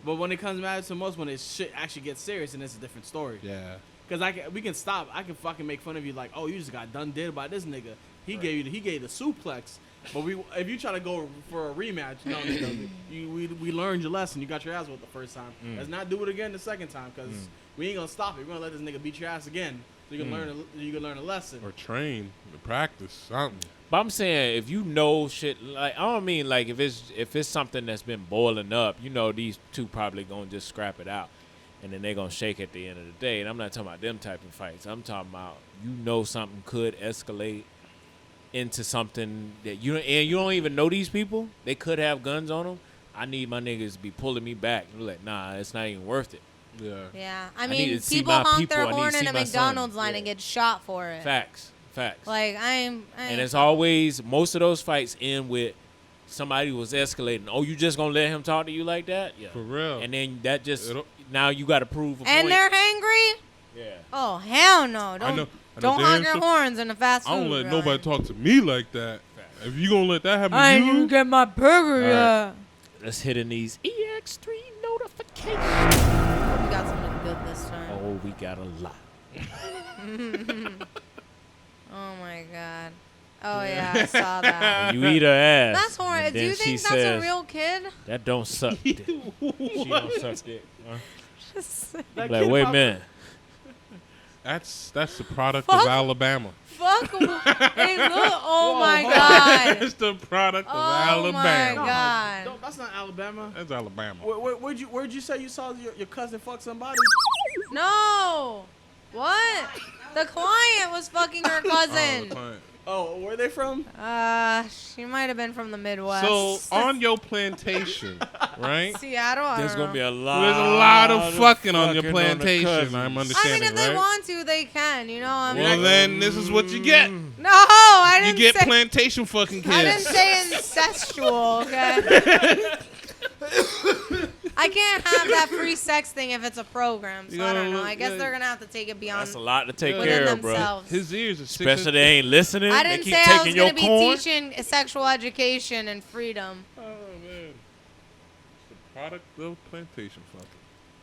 when it comes matters to most, when it shit actually gets serious, and it's a different story.
Yeah.
Cause we can stop. I can fucking make fun of you like, oh, you just got done did by this nigga. He gave you the suplex. But if you try to go for a rematch, no, nigga, we learned your lesson. You got your ass whooped the first time. Let's not do it again the second time, cause we ain't gonna stop it. We're gonna let this nigga beat your ass again, so you can learn a lesson.
Or train, or practice, something.
But I'm saying if you know shit, like I don't mean like if it's something that's been boiling up, you know these two probably gonna just scrap it out, and then they gonna shake at the end of the day. And I'm not talking about them type of fights. I'm talking about something could escalate into something that you don't even know these people. They could have guns on them. I need my niggas to be pulling me back. You're like, nah, it's not even worth it.
Yeah.
Yeah, I
need
mean,
to see
people
my
honk
people.
their
I need to
horn
see
in a
my
McDonald's
son.
line and get shot for it.
Facts.
Like
And it's always, most of those fights end with somebody was escalating. Oh, you just gonna let him talk to you like that? Yeah.
For real.
And then that just,
It'll-
now you got to prove a
and
point.
they're hangry.
Yeah.
Oh hell no! Don't
know
don't
damn
honk your
sure-
horns in the fast food.
I don't let
line.
nobody talk to me like that. If you gonna let that happen
I
to
ain't
you,
even get my burger
All right.
yet.
Let's hit in these EX3 notifications.
We got something good this time.
Oh, we got a lot.
Oh my god. Oh yeah, I saw that.
You eat her ass.
That's horrible.
and
Do
then
you
she
think that's a
says,
real kid?
That don't suck dick. She don't suck dick. Huh?
That
Like,
kid
wait a
probably-
minute.
That's the product
Fuck.
of Alabama.
Fuck. Hey, look. Oh
Whoa,
my
hold on.
god.
That's the product of
Oh my
Alabama.
God.
No, that's not Alabama.
That's Alabama.
Where'd you say you saw your cousin fuck somebody?
No. What? The client was fucking her
Oh,
cousin.
the client.
Oh, where are they from?
She might have been from the Midwest.
So on your plantation, right?
Seattle. I
There's
don't
going to
know.
be a lot.
There's a lot of fucking on your
the
plantation.
cousins.
I'm
I
understanding,
mean, if they
right?
want to, they can. You know. I mean,
Well, then this is what you get.
no, I
You
didn't
get
say.
plantation fucking
I didn't
kids.
say incestual. Okay. I can't have that free sex thing if it's a program. So I don't know. I guess they're gonna have to take it beyond
That's a lot to take
within
care of, bro.
themselves.
His ears are
Especially
6
they ain't listening.
I
They
didn't
keep
say I was
taking your
gonna be
corn.
teaching sexual education and freedom.
Oh man, it's the product of plantation fucking.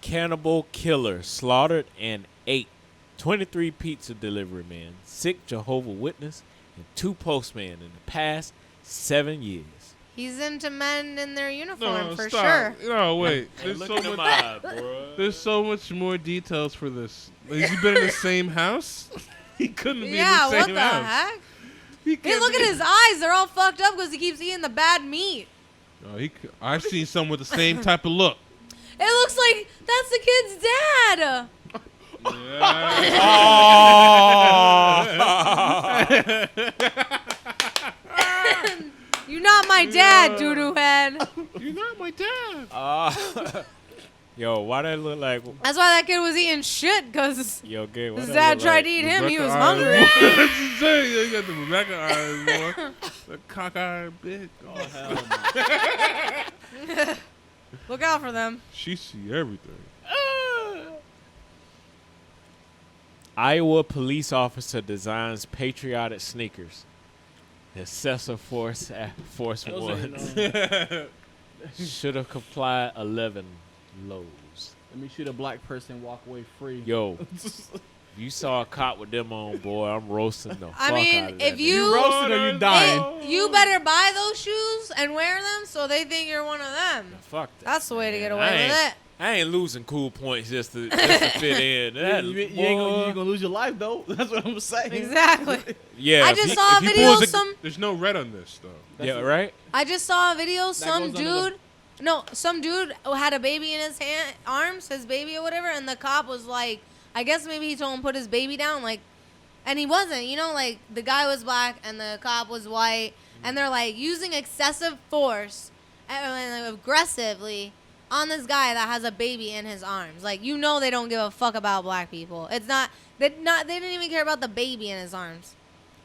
Cannibal killer slaughtered and ate 23 pizza delivery men, 6 Jehovah Witness, and 2 postmen in the past 7 years.
He's into men in their uniform for
stop.
sure.
No, wait.
Hey,
There's
look
so
in them
much.
eyes, bro.
There's so much more details for this. Has he been in the same house? He couldn't be
Yeah,
in the
what
same
the
house.
heck?
He
Hey,
can't
look
be-
at his eyes. They're all fucked up because he keeps eating the bad meat.
No, I've seen some with the same type of look.
It looks like that's the kid's dad. You're not my dad, doo-doo head.
You're not my dad.
Yo, why that look like?
That's why that kid was eating shit, because
Yo, gay. why
his
that
dad
look
tried
like?
to eat him. He
Rebecca
was
eyes,
hungry.
boy. That's insane. You got the Rebecca eyes, boy. The cockeyed bitch.
Oh hell no.
Look out for them.
She see everything.
Iowa police officer designs patriotic sneakers. Excessive force
Those
one.
ain't,
Should have complied 11 lows.
Let me shoot a black person, walk away free.
Yo, you saw a cop with them on, boy. I'm roasting the fuck
I mean,
out of
if
that
you-
You roasted or you dying?
You better buy those shoes and wear them so they think you're one of them.
nigga. Fuck that.
That's the way to get
man.
away
I
with
ain't-
it.
I ain't losing cool points just to fit in. That,
You ain't
boy.
gonna lose your life though. That's what I'm saying.
Exactly.
Yeah,
I
if
just
he-
saw a
if he
video.
pulls a-
Some
There's no red on this, though.
Yeah, right.
I just saw a video. Some
goes under
dude, no, some dude had a baby in his arms, his baby or whatever, and the cop was like, I guess maybe he told him put his baby down, like, and he wasn't. You know, like the guy was black and the cop was white, and they're like using excessive force and aggressively on this guy that has a baby in his arms. Like, you know, they don't give a fuck about black people. It's not. They didn't even care about the baby in his arms.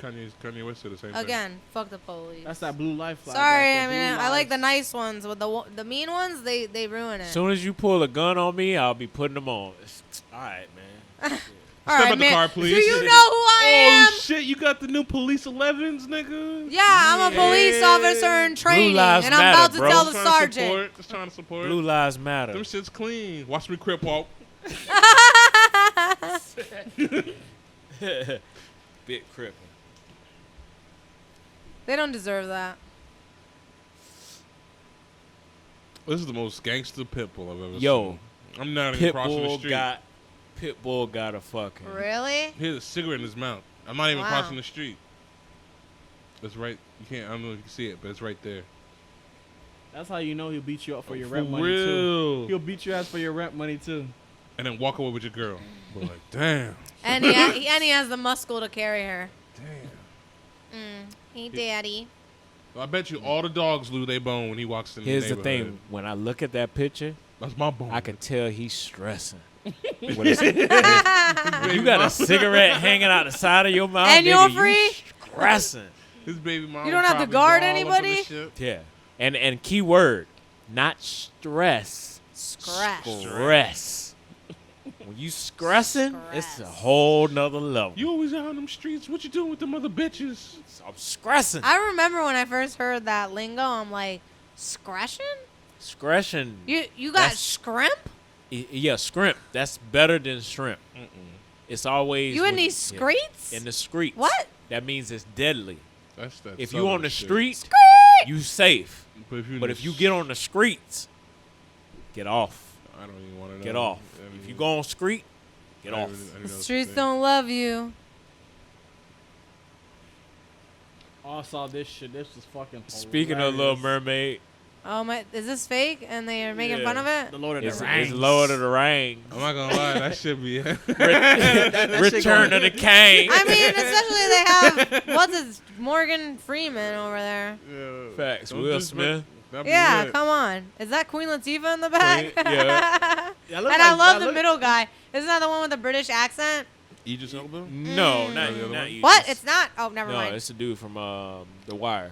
Kanye West said the same thing.
Again, fuck the police.
That's that blue life flag.
Sorry,
right
I
there,
mean,
blue
I like the
lives.
nice ones, but the mean ones, they ruin it.
As soon as you pull a gun on me, I'll be putting them on. All right, man.
All
Step
right,
out the
man.
car, please.
Do you know who I
Oh shit! You got the new Police 11s, nigga.
am? Yeah, I'm a police officer in training,
lives
and I'm
matter,
about to
bro.
tell the
Just trying to
sergeant.
support. Just trying to support.
Blue lives matter.
Them shit's clean. Watch me crip walk.
Bit crippin'.
They don't deserve that.
This is the most gangster pit bull I've ever
Yo,
seen. I'm not even crossing the street.
Pitbull got a fucking.
Really?
He has a cigarette in his mouth. I'm not even
Wow.
crossing the street. It's right. You can't. I don't know if you can see it, but it's right there.
That's how you know he'll beat you up for your
For
rent money too.
real.
He'll beat your ass for your rent money too.
And then walk away with your girl. But like, damn.
And he has the muscle to carry her.
Damn.
Hey, daddy.
I bet you all the dogs lose their bone when he walks in
Here's
the
the
neighborhood.
thing. When I look at that picture,
That's my bone.
I can tell he's stressing. When you got a cigarette hanging out the side of your mouth,
And
nigga,
you're
you
free?
stressing.
His baby mom.
You don't have to
probably
guard
all up in the
anybody?
shit.
Yeah. And key word, not stress.
Scratch.
Stress. When you stressing, it's a
Stress.
whole nother level.
You always out on them streets. What you doing with them other bitches?
I'm stressing.
I remember when I first heard that lingo, I'm like, scratching?
Scratching.
You got
That's-
scrimp?
Yeah, scrimp. That's better than shrimp. It's always
You in
when-
these
yeah.
streets?
In the streets.
What?
That means it's deadly.
That's that.
If you on the
shit.
street, you safe. But if you get on the streets, get off.
I don't even want to know.
Get off. If you go on street, get off.
The streets don't love you.
Oh, I saw this shit. This was fucking.
Speaking of Little Mermaid,
Oh my! Is this fake? And they are making fun of it?
The Lord of
it's
the Rings.
Lord of the Rings.
I'm not gonna lie, that should be.
Return of the King.
I mean, especially they have what's his Morgan Freeman over there.
Facts.
Don't
Will
just
Smith.
that'd be
Yeah,
lit.
come on. Is that Queen Latifah in the back?
Queen- yeah.
And I love the middle guy. Isn't that the one with the British accent?
Idris Elba.
No,
The
not
other one?
Idris.
What? It's not. Oh, never
no,
mind.
it's a dude from The Wire.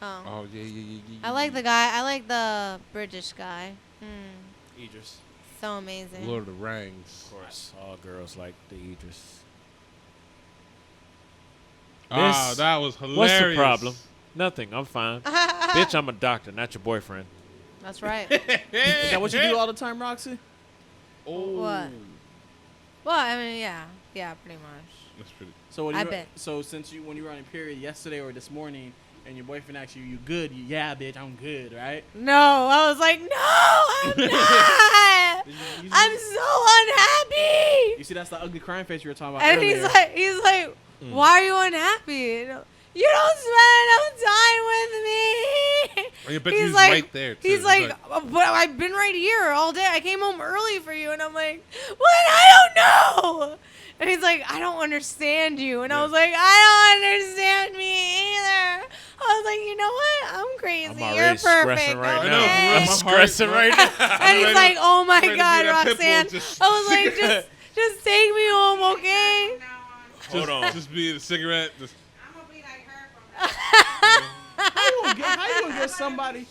Oh.
Oh yeah.
I like the guy. I like the British guy.
Idris.
So amazing.
Lord of the Rings.
Of course, all girls like the Idris.
Ah,
Miss,
that was hilarious.
What's the problem? Nothing. I'm fine. Bitch, I'm a doctor, not your boyfriend.
That's right.
Is that what you do all the time, Roxy?
Oh.
What? Well, I mean, yeah, pretty much.
That's pretty.
So when
I
you were,
bet.
So since when you were on a period yesterday or this morning, and your boyfriend asked you, "You good?" Yeah, bitch, I'm good, right?
No, I was like, no, I'm not. I'm so unhappy.
You see, that's the ugly crying face you were talking about
And
earlier.
he's like, why are you unhappy? You don't spend enough time with me.
I bet he's right there, too.
He's like, but I've been right here all day. I came home early for you, and I'm like, what? I don't know. And he's like, I don't understand you. And I was like, I don't understand me either. I was like, you know what? I'm crazy.
I'm
You're
already
perfect.
stressing right
okay?
now. I'm
My
stressing
heart-
right now.
And he's
ready-
like, oh my
ready to
God,
be that pit bull,
Roxanne.
just-
I was like, just take me home, okay?
Hold on.
Just be a cigarette. Just,
How you gonna get somebody?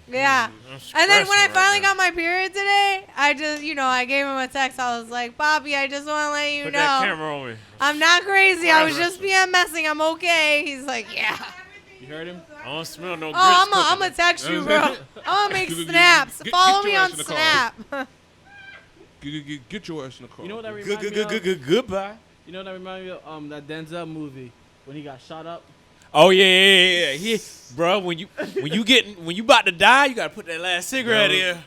Yeah.
I'm
And then when I
stressing
finally
right now.
got my period today, I just, I gave him a text. I was like, Bobby, I just want to let you
Put
know.
that camera on me.
I'm not crazy. I was just PMSing. I'm okay. He's like, yeah.
You heard him?
I don't smell no grits
Oh, I'm
cooking.
going to text you, bro. I'm going to make
Get-
snaps.
get
Follow
your
me
ass
on
in the car.
Snap.
get your ass in the car.
You know what that reminds me of?
Goodbye.
You know what that reminds me of? That Denzel movie when he got shot up.
Oh yeah. Bro, when you about to die, you gotta put that last cigarette
Yeah.
in.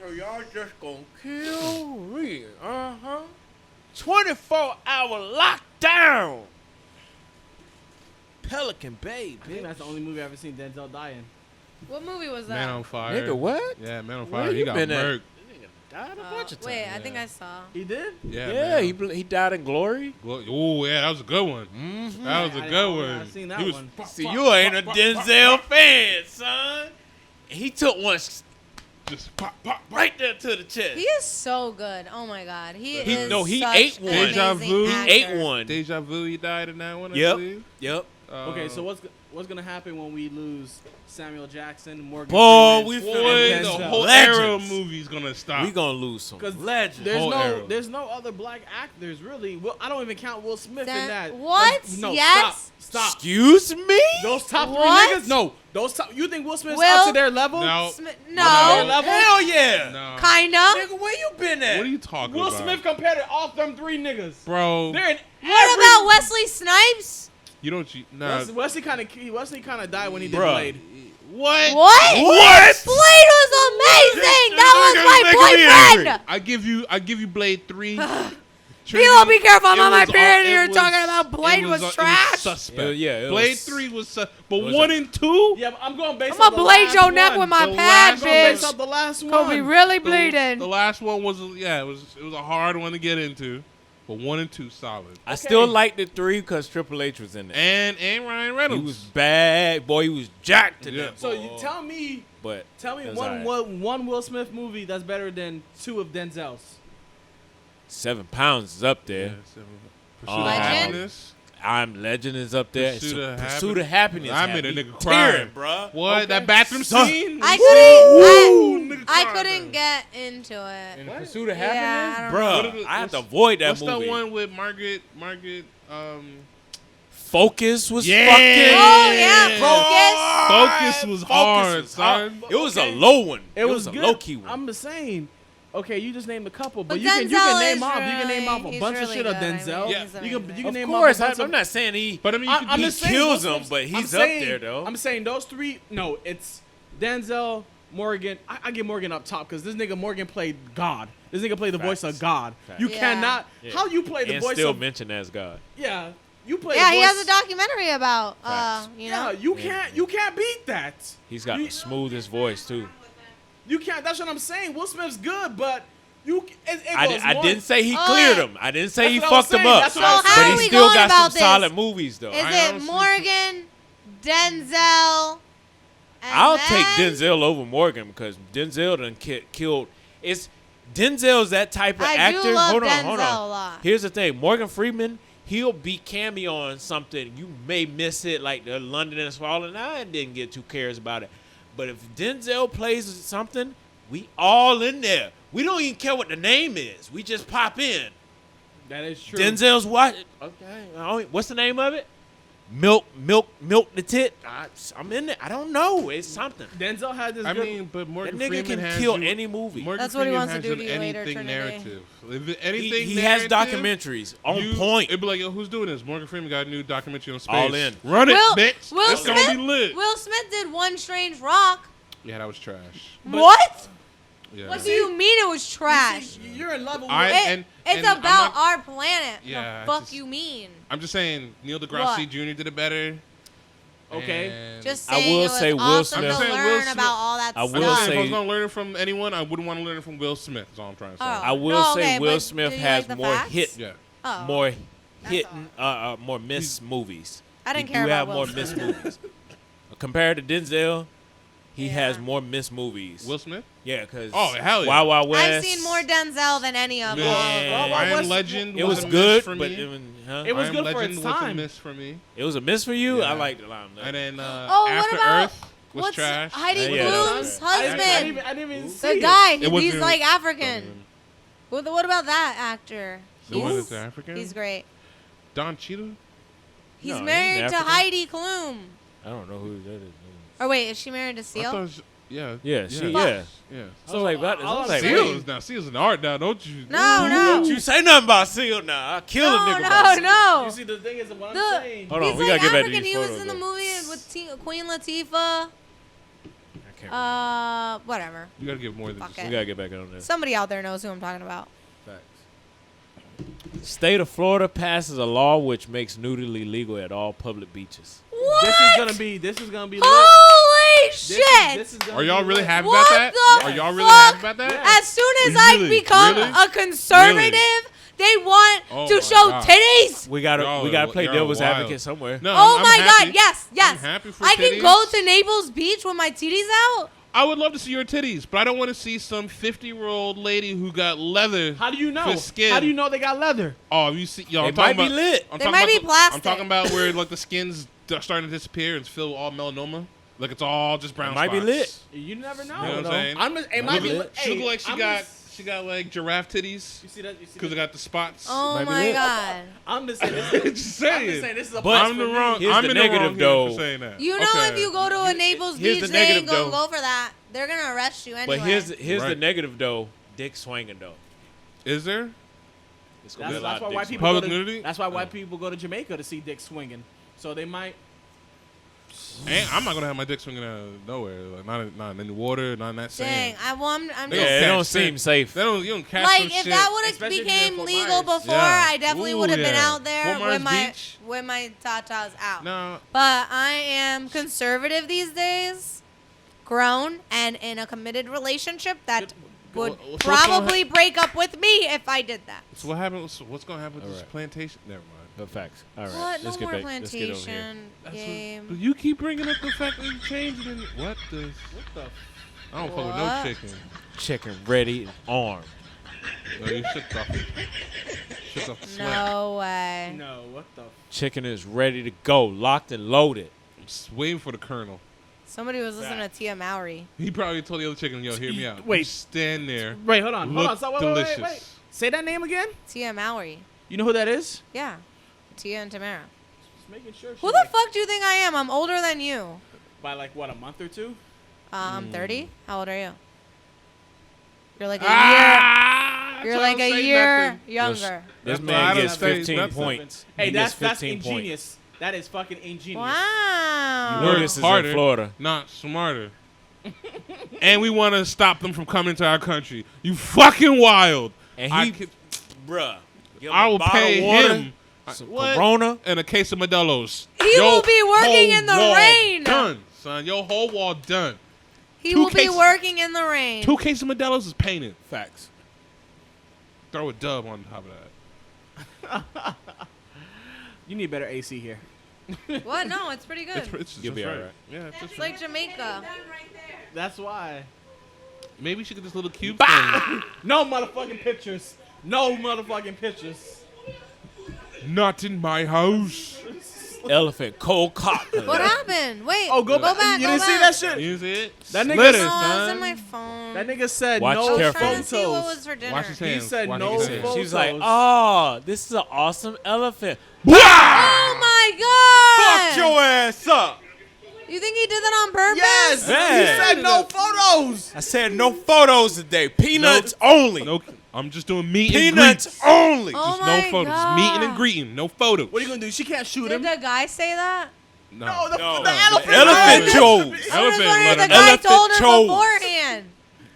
So y'all just gonna kill me? 24-hour lockdown. Pelican Bay,
I think that's the only movie I've ever seen Denzel die in.
What movie was that?
Man on Fire.
Nigga, what?
Yeah, Man on
Where
Fire. He
you
got
been at?
murked.
Died a bunch of times.
Wait, I think I saw.
He did?
Yeah,
Yeah,
man.
he died in glory.
Oh, yeah, that was a good one.
Mm-hmm.
That was a
I
good
think
one.
I've seen that
He was
one.
See, you ain't a Denzel fan, son. And he took one
just pop,
right there to the chest.
He is so good. Oh my God. He is
he
such
ate
an
one.
Deja
amazing
vu.
actor.
He ate one.
Deja Vu, he died in that one, I
Yep.
believe.
Yep.
Okay, so what's gonna happen when we lose Samuel Jackson, Morgan
Boy,
Freeman,
we
Boy,
finna
and
the
Denzel?
whole
Legends.
era of movies gonna stop.
We gonna lose some
Because
legends.
there's no other black actors really. Well, I don't even count Will Smith in that.
What?
No,
Yes?
stop.
Excuse me?
Those top
What?
three niggas. No, those top. You think Will Smith's
Will-
up to their level?
No.
No.
level?
Hell yeah.
No.
Kinda.
Nigga, where you been at?
What are you talking
Will
about?
Smith compared to all them three niggas.
Bro,
They're in
What about Wesley Snipes?
you don't cheat. Nah.
Wesley kind of died when he did
Bruh.
Blade.
What?
What?
What?
Blade was amazing. That was
This
my
nigga's making me
boyfriend.
I give you Blade 3.
People, be careful. I'm
It
on my
was
period
all-
and
it
you're
was-
talking about Blade
it
was
it
trash.
suspect.
Yeah, it
Blade
was-
3 was but
was
1 and 2?
Yeah, but I'm going based
I'm
on
gonna
the
blade
last
your neck
one.
with my
The
pad,
last
I'm going based
bitch.
on the last one.
Kobe really
The
bleeding.
last one was it was a hard one to get into, but 1 and 2 solid.
I still liked the 3 because Triple H was in it.
And Ryan
He
Reynolds.
was bad. Boy, he was jacked to
Yeah.
death.
So you tell me
But
one
it was alright.
one Will Smith movie that's better than 2 of Denzel's.
7 pounds is up there.
Pursuit of
Legend?
Happiness.
I'm Legend is up there.
Pursuit of
Pursuit of Happiness.
I
had
made a
me
nigga cry.
tearing, bruh.
What?
Okay.
That bathroom
Son.
scene?
I
Woo,
couldn't.
nigga
I
cried,
couldn't
man.
get into it.
In Pursuit of
Yeah, I
Happiness,
don't
What
bruh.
is it-
I have to
what's-
avoid that
What's
movie.
that one with Margaret?
Focus was
Yeah.
fucking.
Oh yeah, Focus.
Focus was hard,
was hard.
son.
It was a low one.
It was
a
good.
low key one.
I'm the same. Okay, you just named a couple,
But
but you can
Denzel
name
is
off. You can name off a
he's
bunch of
really
shit of
good. I mean,
Denzel.
Yeah.
he's
You
amazing.
can
Of
name
course,
off a bunch
I'm
of.
not saying he.
But I mean, you could
I'm
he
just saying,
kills
those-
them, but
I'm
he's up
saying-
there though.
I'm saying those three. No, it's Denzel, Morgan. I get Morgan up top because this nigga Morgan played God. This nigga played the voice of
Facts.
God.
Facts.
You
Yeah.
cannot.
Yeah.
How you play the
and
voice
still
of?
mentioned as God.
Yeah, you play.
Yeah,
the
he
voice,
has a documentary about,
Facts.
you
Yeah,
know.
you can't beat that.
He's got
You-
the smoothest voice too.
You can't. That's what I'm saying. Will Smith's good, but you. It
I
goes more-
didn't say he
Oh,
cleared
wait.
him. I didn't say
That's
he
what I was
fucked him
saying.
up.
That's what
So
I was
how
But
are
he
we
still
going
got some
about this?
solid movies though.
Is
I
it
honestly-
Morgan, Denzel, and
I'll take
then-
Denzel over Morgan because Denzel done killed. It's Denzel's that type of
I
actor.
do love
hold on,
Denzel
hold
a
on.
lot.
Here's the thing: Morgan Freeman, he'll be cameo on something. You may miss it, like the London is Falling. I didn't get too cares about it. But if Denzel plays something, we all in there. We don't even care what the name is. We just pop in.
That is true.
Denzel's what? Okay, what's the name of it? Milk the tit. I'm in it. I don't know. It's something.
Denzel had this.
I
good,
mean, but
That
Morgan
nigga
Freeman
can
has
kill
you,
any movie.
Morgan
That's what he
Freeman
wants to
has
do
you
to
in
you later,
anything
Trinity.
narrative. If anything
He has
narrative,
documentaries on point.
It'd be like, yo, who's doing this? Morgan Freeman got a new documentary on space.
All in.
Run it,
Will,
bitch.
Will
It's
Smith,
gonna be lit.
Will Smith did One Strange Rock.
Yeah, that was trash.
What?
Yeah.
What do you mean it was trash?
You're in love with.
It's
I'm
about
not-
our planet.
Yeah,
The fuck
just-
you mean?
I'm just saying, Neil deGrasse
What?
Jr. did it better.
Okay.
And
Just
I
saying
will
it was
say Will
awesome
Smith-
to
I'm saying
learn
Will Smith-
about all that
I will
I'm
stuff.
just saying, if I
say-
was gonna learn it from anyone, I wouldn't want to learn it from Will Smith. That's all I'm trying to say.
Oh.
I will
No,
say
okay,
Will
but
Smith
do you
has
like the
more
facts?
hit,
Yeah.
Oh.
more
That's
hitting, more missed movies.
I didn't
He
care
do
about
have
Will
more
Smith.
missed movies. Compared to Denzel, he
Yeah.
has more missed movies.
Will Smith?
Yeah, because
Oh, hell yeah.
Wild Wild West.
I've seen more Denzel than any of them.
Man.
I Am
West-
Legend.
It was
a miss
good,
for
but
me.
it was,
It was
I Am
good for
Legend
its
was a
time.
miss for me.
it was a miss for you.
Yeah.
I liked it.
And then
Oh, what
After
about
Earth was
what's
trash.
Heidi
Yeah, that was
Klum's
trash.
husband?
I didn't even see
The
it.
guy,
It wasn't
he's
even-
like African. What about that actor?
The one
He's-
that's African?
He's great.
Don Cheadle?
He's
No, he's
married to
African.
Heidi Klum.
I don't know who that is.
Or wait, is she married to
I thought it
Seal?
was, yeah.
Yeah, she-
yeah.
yeah.
Yeah.
I was like, what? I was like, wait.
Seal's an art now, don't you?
No,
Don't
no.
you say nothing about Seal now. I'll kill a nigga. about
No,
Seal.
no.
You see, the thing is, what I'm
The-
saying.
Hold on,
He's
we
like
gotta get back to
African.
these
He was
photos,
in the
though.
movie with Queen Latifah.
I can't
Whatever.
You gotta give more than
Fuck
just
it.
we gotta get back on this.
Somebody out there knows who I'm talking about.
State of Florida passes a law which makes nudity legal at all public beaches.
What?
This is gonna be lit.
Holy
This
shit!
This is gonna
Are y'all
be
really
lit.
happy
What
about that?
the
Are y'all really
fuck?
happy about that?
Yeah.
As soon as I
Really?
become
Really?
a conservative, they want
Oh
to
my
show
God.
titties.
We gotta
Y'all-
play
y'all
devil's
wild.
advocate somewhere.
No,
Oh
I'm
my
happy.
god, yes, yes.
I'm happy for
I can
titties.
go to Naples Beach with my titties out.
I would love to see your titties, but I don't want to see some 50-year-old lady who got leather.
How do you know?
For skin.
How do you know they got leather?
Oh, you see, yo,
They
I'm talking
might be
about,
lit.
I'm
They
talking
might
about
be
the-
plastic.
I'm talking about where like the skin's starting to disappear and it's filled with all melanoma. Like it's all just brown
It might be
spots.
lit.
You never know.
You know what I'm saying?
I'm just, it might be.
lit.
She look like
I'm
she got like giraffe titties
You see that? You see
because
that?
it got the spots.
Oh
Might be
my
lit.
god.
I'm just saying. This,
just
I'm
saying.
just saying this is a
But-
plus
I'm
for
the
me.
wrong.
Here's
I'm
the
in the
negative,
wrong here
though.
for saying that.
You know,
Okay.
if you go to a Naples
here's
Beach,
the
they ain't
negative,
gonna
though.
go for that. They're gonna arrest you anyway.
But here's the
Right.
negative though. Dick swinging though.
Is there?
It's gonna be a
That's
lot
why
of
white
dick
people
swinging.
Public
go to,
nudity?
That's why white people go to Jamaica to see dick swinging. So they might.
And I'm not gonna have my dick swinging out of nowhere. Like not in the water, not in that
dang,
sand.
I'm
They
just
Yeah, it
catch
don't
that.
seem safe.
They don't. You don't catch
like
some
if
shit.
that would have
Especially if
became
you're in
legal
Fort Myers.
before,
Yeah.
I definitely
Ooh,
would have been
yeah.
out there
Fort
with
Myers
my
Beach?
with my tatas out.
No.
But I am conservative these days, grown, and in a committed relationship that would
Well, so what's gonna
probably break up with me if I did that.
So what happened? So what's gonna happen with this
Alright.
plantation? Never mind.
No facts. All right.
What?
Let's
No
get
more
back. Let's get over here.
plantation
That's
game.
But you keep bringing up the fact that you changed it. What the?
What the?
I don't fuck with no
What?
chicken.
Chicken ready and armed.
No, you shook off. Shook off the sweat.
No way.
No. What the?
Chicken is ready to go, locked and loaded.
I'm just waiting for the colonel.
Somebody was listening to Tia Mowry.
He probably told the other chicken, "Yo, hear me out.
Wait.
You stand there.
Wait, hold on. Hold
Look
on. So, wait,
delicious.
wait. Say that name again.
Tia Mowry.
You know who that is?
Yeah. Tia and Tamara.
Just making sure.
Who the fuck do you think I am? I'm older than you.
By like what, a month or two?
I'm 30. How old are you? You're like a year. You're
So
like
I
a
don't say
year
nothing.
younger.
This
That's why I
man
don't
gets
say
15
nothing.
points.
Hey,
He
that's
gets 15
ingenious. That is fucking ingenious.
Wow.
You know
Work
this is in
harder,
Florida.
not smarter. And we want to stop them from coming to our country. You fucking wild.
And
I
he,
could-
bruh, give him
I
a
will
bottle
pay
of water,
him
some
what?
Corona.
and a case of Modelo's.
He will be working
whole
in the
wall
rain.
Done, son. Your whole wall done.
He
Two
will be
cases-
working in the rain.
2 cases of Modelo's is painted.
Facts.
Throw a dub on top of that.
You need better AC here.
What? No, it's pretty good.
It's
You'll be
just
all right.
Yeah, it's just
It's like Jamaica.
That's why.
Maybe she could just little cube thing.
No motherfucking pictures. No motherfucking pictures.
Not in my house.
Elephant, cold cock.
What happened? Wait.
Oh, go back.
back.
You
go
didn't see
back.
that shit?
Use it.
That nigga
Split it,
saw-
No, I was in
son.
my phone.
That nigga said
Watch
no
I was
carefully.
trying to see what
photos.
was for dinner.
Watch his
He
hands.
said
Watch
no
his hands.
photos.
She's like, oh, this is an awesome elephant.
Oh my god!
Fuck your ass up.
You think he did that on purpose?
Yes.
Yeah.
He said no photos.
I said no photos today. Peanuts only.
No, I'm just doing meet
Peanuts
and greets.
only.
Oh
Just
my
no photos.
God.
Just meeting and greeting. No photos.
What are you gonna do? She can't shoot
Did
him.
the guy say that?
No.
No, the
No,
elephant.
the elephant chose.
I was
Elephant
wondering
let
if the
him
guy
Elephant
told him
chose.
beforehand.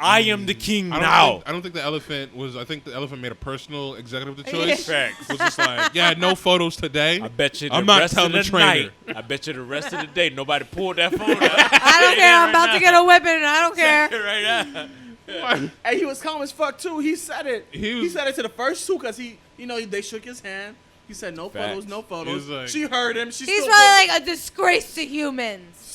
I am the king
I
now.
don't think the elephant was. I think the elephant made a personal executive the
Yeah.
choice.
Facts.
Was just like, yeah, no photos today.
I bet you the
I'm not
rest
telling
of
the
the
trainer.
night. I bet you the rest of the day nobody pulled that phone out.
I don't care. I'm about to get a whipping. I don't care.
right now.
And he was calm as fuck too. He said it.
He
He
was-
said it to the first two because they shook his hand. He said no
Facts.
photos, no
He
photos.
was like-
She heard him. She
He's
still
probably like a disgrace to humans.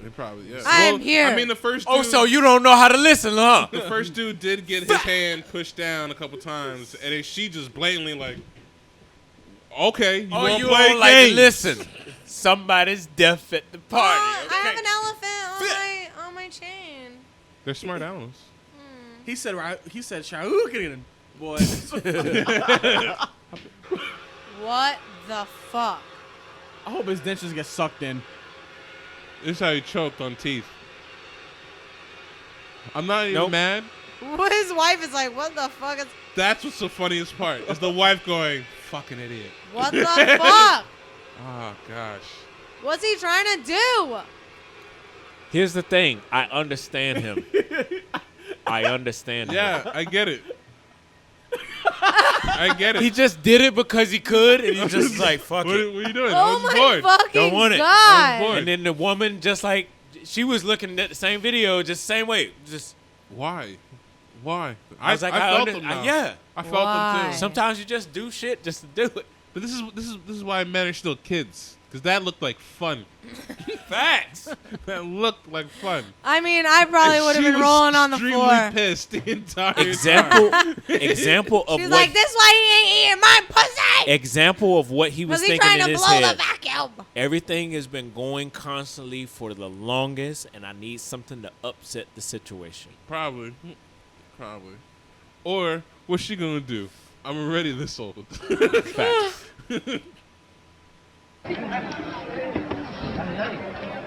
They probably, yeah.
I am here.
I mean, the first dude,
Oh, so you don't know how to listen, huh?
the first dude did get his hand pushed down a couple times, and then she just blatantly like, okay, you
Oh,
want
you
to play
don't like
games.
to listen. Somebody's deaf at the party.
I have
okay?
an elephant on my chain.
They're smart animals.
He said right. He said Shaukin, boy.
What the fuck?
I hope his dentures get sucked in.
This is how he choked on teeth. I'm not even
Nope.
mad.
His wife is like, what the fuck is?
That's what's the funniest part. Is the wife going, fucking idiot.
What the fuck?
Oh, gosh.
What's he trying to do?
Here's the thing. I understand him. I understand him.
Yeah, I get it. I get it.
He just did it because he could, and he's just like, fuck
what,
it.
what are you doing? I
Oh
was
my
bored.
fucking
Don't want it.
I was
god!
bored.
And then the woman just like, she was looking at the same video, just same way. Just,
Why? Why?
I was like, I
felt
under-
them now.
yeah.
I felt them
Why?
too.
Sometimes you just do shit just to do it.
But this is why men are still kids. Because that looked like fun.
Facts.
That looked like fun.
I mean, I probably
And
would have
she
been
was
rolling on the
extremely
floor.
pissed the entire
Example of
She's
what
like, this why he ain't eating my pussy.
example of what he was
Was he
thinking
trying
in
to
his
blow
head.
the vacuum?
Everything has been going constantly for the longest, and I need something to upset the situation.
Probably. Or what's she gonna do? I'm already this old.
Facts.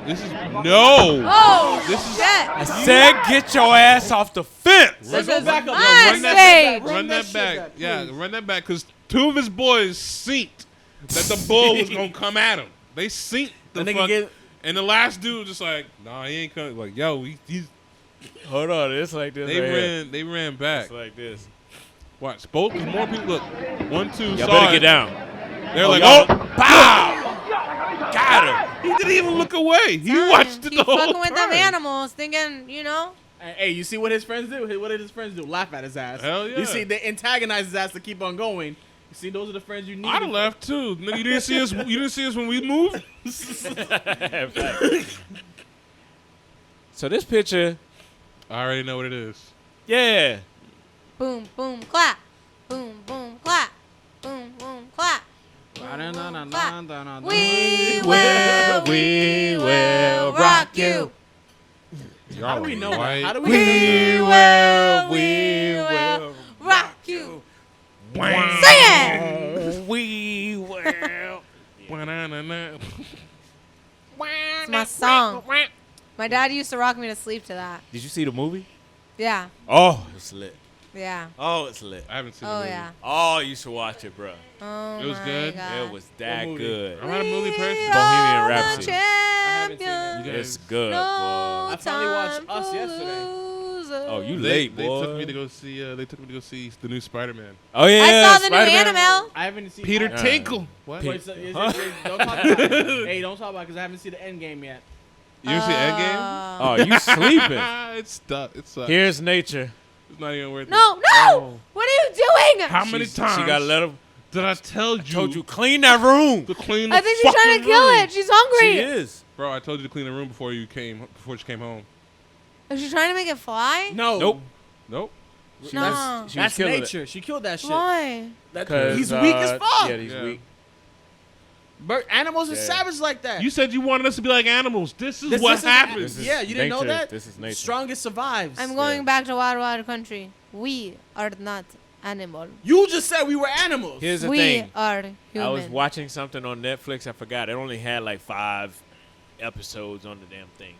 This is no.
Oh,
This is-
shit.
I said, get your ass off the fence.
This
Go
is
back up.
my
Run that
stage.
back.
Run that
shit
back.
back,
Yeah,
please.
run that back. Because two of his boys synced that the bull was gonna come at him. They synced the
The nigga
fuck.
get-
And the last dude just like, nah, he ain't coming. Like, yo, he's.
Hold on, it's like this.
They
right here.
ran. They ran back.
It's like this.
Watch. Both. Cause more people. Look. 1, 2.
Y'all
saw
better
it.
get down.
They're
Oh,
like,
y'all-
oh,
Pow! Got him.
he didn't even look away. He watched it
He
the whole
fucking
time.
with them animals, thinking, you know.
Hey, you see what his friends do? What did his friends do? Laugh at his ass.
Hell yeah.
You see, they antagonize his ass to keep on going. You see, those are the friends you need.
I'd have left too. Nigga, you didn't see us. You didn't see us when we moved.
So this picture,
I already know what it is.
yeah.
Boom, boom, clap. Boom, boom, clap. Boom, boom, clap. Boom, boom, clap. We will rock you.
How do we know that? How do
We will
rock you.
Sing
it!
We will.
It's my song. My dad used to rock me to sleep to that.
Did you see the movie?
Yeah.
Oh, it's lit.
Yeah.
Oh, it's lit.
I haven't seen
Oh
the movie.
yeah.
Oh, you should watch it, bro.
Oh
It was
my
good?
God.
It was that
movie?
good.
I'm not a movie person.
We
Bohemian
are the
Rhapsody.
haven't seen it.
champions.
You
It's good,
No
boy.
I finally watched
time
Us
for
yesterday.
losers.
Oh, you
They
late,
they
boy.
took me to go see. They took me to go see the new Spider-Man.
Oh yeah,
I saw the
Spider-Man.
new Annabelle.
I haven't seen
Peter
I-
Tinkle. What?
Wait, so don't talk about it. Hey, don't talk about it because I haven't seen the end game yet.
You ever see Endgame?
Oh, you sleeping?
It's stuck. It sucks.
Here's nature.
It's not even worth it.
No, no! What are you doing?
How many times
She got to let him.
did I tell you?
Told you clean that room.
to clean the
I think she's trying to
fucking
kill
room.
it. She's hungry.
She is.
Bro, I told you to clean the room before she came home.
Is she trying to make it fly?
No.
Nope.
Nope.
She
No.
was, she was
That's
killing
nature. She killed that shit.
Why?
He's weak as fuck.
Yeah, he's
Yeah.
weak.
Animals are
Yeah.
savage like that.
You said you wanted us to be like animals. This is
This
what
is-
happens.
This is
Yeah, you didn't know
nature.
that?
This is nature.
Strongest survives.
I'm going back to Wild Wild Country. We are not animal.
You just said we were animals.
Here's the
We
thing.
are human.
I was watching something on Netflix. I forgot. It only had like 5 episodes on the damn thing,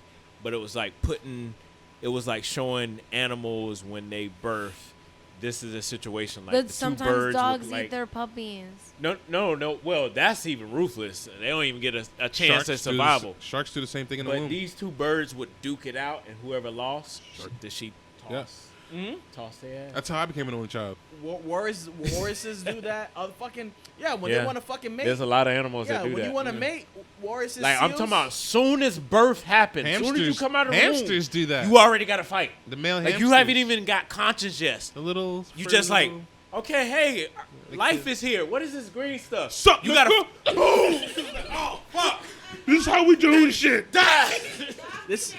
but it was like it was like showing animals when they birth. This is a situation like
But
the two
sometimes
birds
dogs
look like,
eat their puppies.
No. Well, that's even ruthless. They don't even get a chance at survival.
Sharks do the same thing in the
But
womb.
these 2 birds would duke it out, and whoever lost, did she
Yeah.
toss?
Mhm.
Toss their ass.
That's how I became an only child.
Walruses do that. When they
Yeah.
want to fucking mate.
There's a lot of animals
Yeah,
that do
when
that.
you want to mate, walruses.
Like I'm
seals,
talking about, soon as birth happens, soon as you come out of the
hamsters
womb,
do that.
you already got to fight.
The male
Like
hamsters.
you haven't even got conscience yet.
the little.
You
furry
just like,
little-
okay, hey, life is here. What is this green stuff?
Suck.
You gotta
Oh fuck! This is how we doing shit.
die.
This.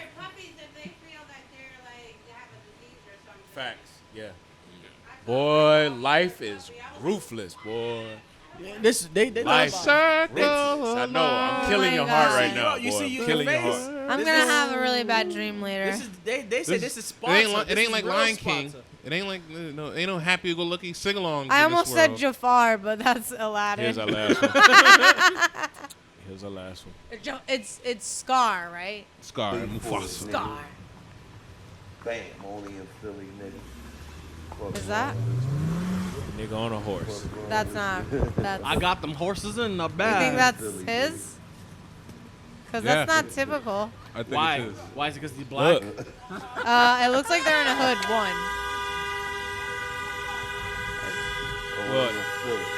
Facts. Yeah. Boy, life is ruthless, boy.
They know
Life.
about it.
I know. I'm killing
my
your heart
God.
right now,
You
boy.
see
I'm
your
killing your
face?
heart.
I'm
This
gonna
is-
have a really bad dream later.
They say this is
It
sponsored.
ain't like
This is real
Lion King.
sponsored.
It ain't like ain't no happy go lucky sing along.
I almost said Jafar, but that's Aladdin.
Here's our last one. Here's our last one.
It's Scar, right?
Scar and Mufasa.
Scar.
Bam, only in Philly, nigga.
Is that?
Nigga on a horse.
That's not. That's.
I got them horses in the
You
bag.
think that's his? Because that's
Yeah.
not typical.
I think
Why?
it is.
Why is it because he's black?
Look,
It looks like they're in a hood. One.
well,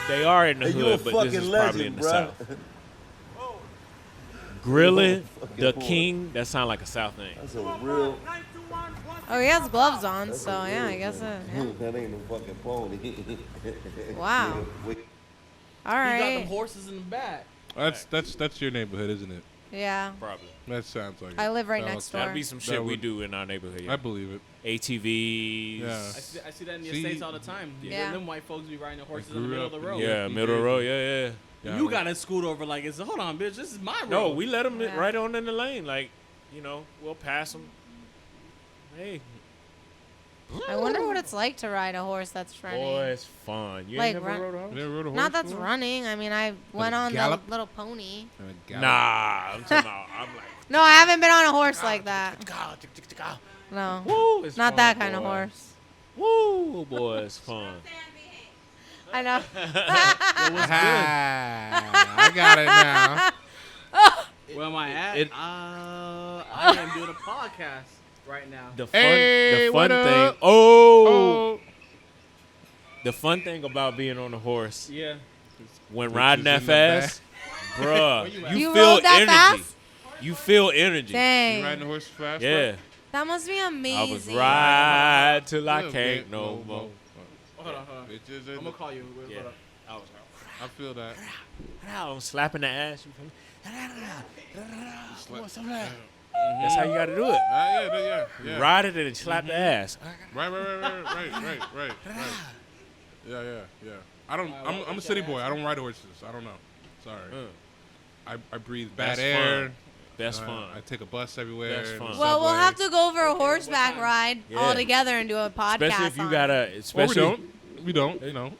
they are in the
Hey, you a
hood, but this
fucking
is probably in
legend,
the
bruh.
south. Grilling
fucking
the
boy.
king. That sound like a south name.
That's a real.
Oh, he has gloves on, so yeah, I guess. Yeah.
That ain't no fucking pony.
Wow.
Wait,
All
He got them
right.
horses in the back.
That's your neighborhood, isn't it?
Yeah.
Probably.
That sounds like.
I live right
That
next
looks-
door.
That'd be some
That
shit we
would-
do in our neighborhood.
I
Yeah.
believe it.
ATVs.
Yeah.
I see that in the
See,
States all the time.
Yeah.
Them white folks be riding their horses in the
grew
middle of
up-
the road.
Yeah, middle of the road. Yeah.
Yeah,
You
like-
gotta scoot over like it's. Hold on, bitch. This is my road.
No, we let them
Yeah.
right on in the lane. Like, we'll pass them. Hey,
I wonder what it's like to ride a horse that's running.
boy, it's fun. You
Like,
ain't never
run-
rode a horse?
You never rode a horse
Not that's
before?
running. I mean, I went
a
on the
gallop?
little pony.
And a gallop.
Nah, I'm talking about. I'm like,
No, I haven't been on a horse like that. No.
woo, it's
Not
fun,
that kind of
boy.
horse.
Woo, boy, it's fun.
I know.
I got it now.
Where am I at?
It-
I am doing a podcast right now.
The fun,
Hey,
the
what
fun thing.
up?
Oh, the fun thing about being on a horse
Yeah.
when
Bitches
riding that
in the back.
fast, bruh,
you at?
you
You
feel
rode that
energy.
fast?
You feel energy.
You riding
Dang.
the horse fast?
Yeah,
That must be amazing.
I was ride till
bro?
I
Yeah,
can't
wait,
no
whoa,
more.
whoa.
Hold on.
Bitches in
I'm
the-
gonna call you. Wait,
Yeah.
hold up.
I was
I feel that.
I'm slapping the ass. You feel me?
Slap-
What's up there? That's how you got to do it.
Yeah.
Ride it and slap the ass.
Right. Yeah. I don't. I'm a city boy. I don't ride horses. I don't know. Sorry. I breathe bad
That's
air.
fun. That's fun.
I take a bus everywhere.
That's
and
fun.
the
Well, we'll
subway.
have to go for a horseback ride
Yeah.
all together and do a podcast.
Especially if you
on
got
it.
a,
Or we
especially,
don't. We don't. You know.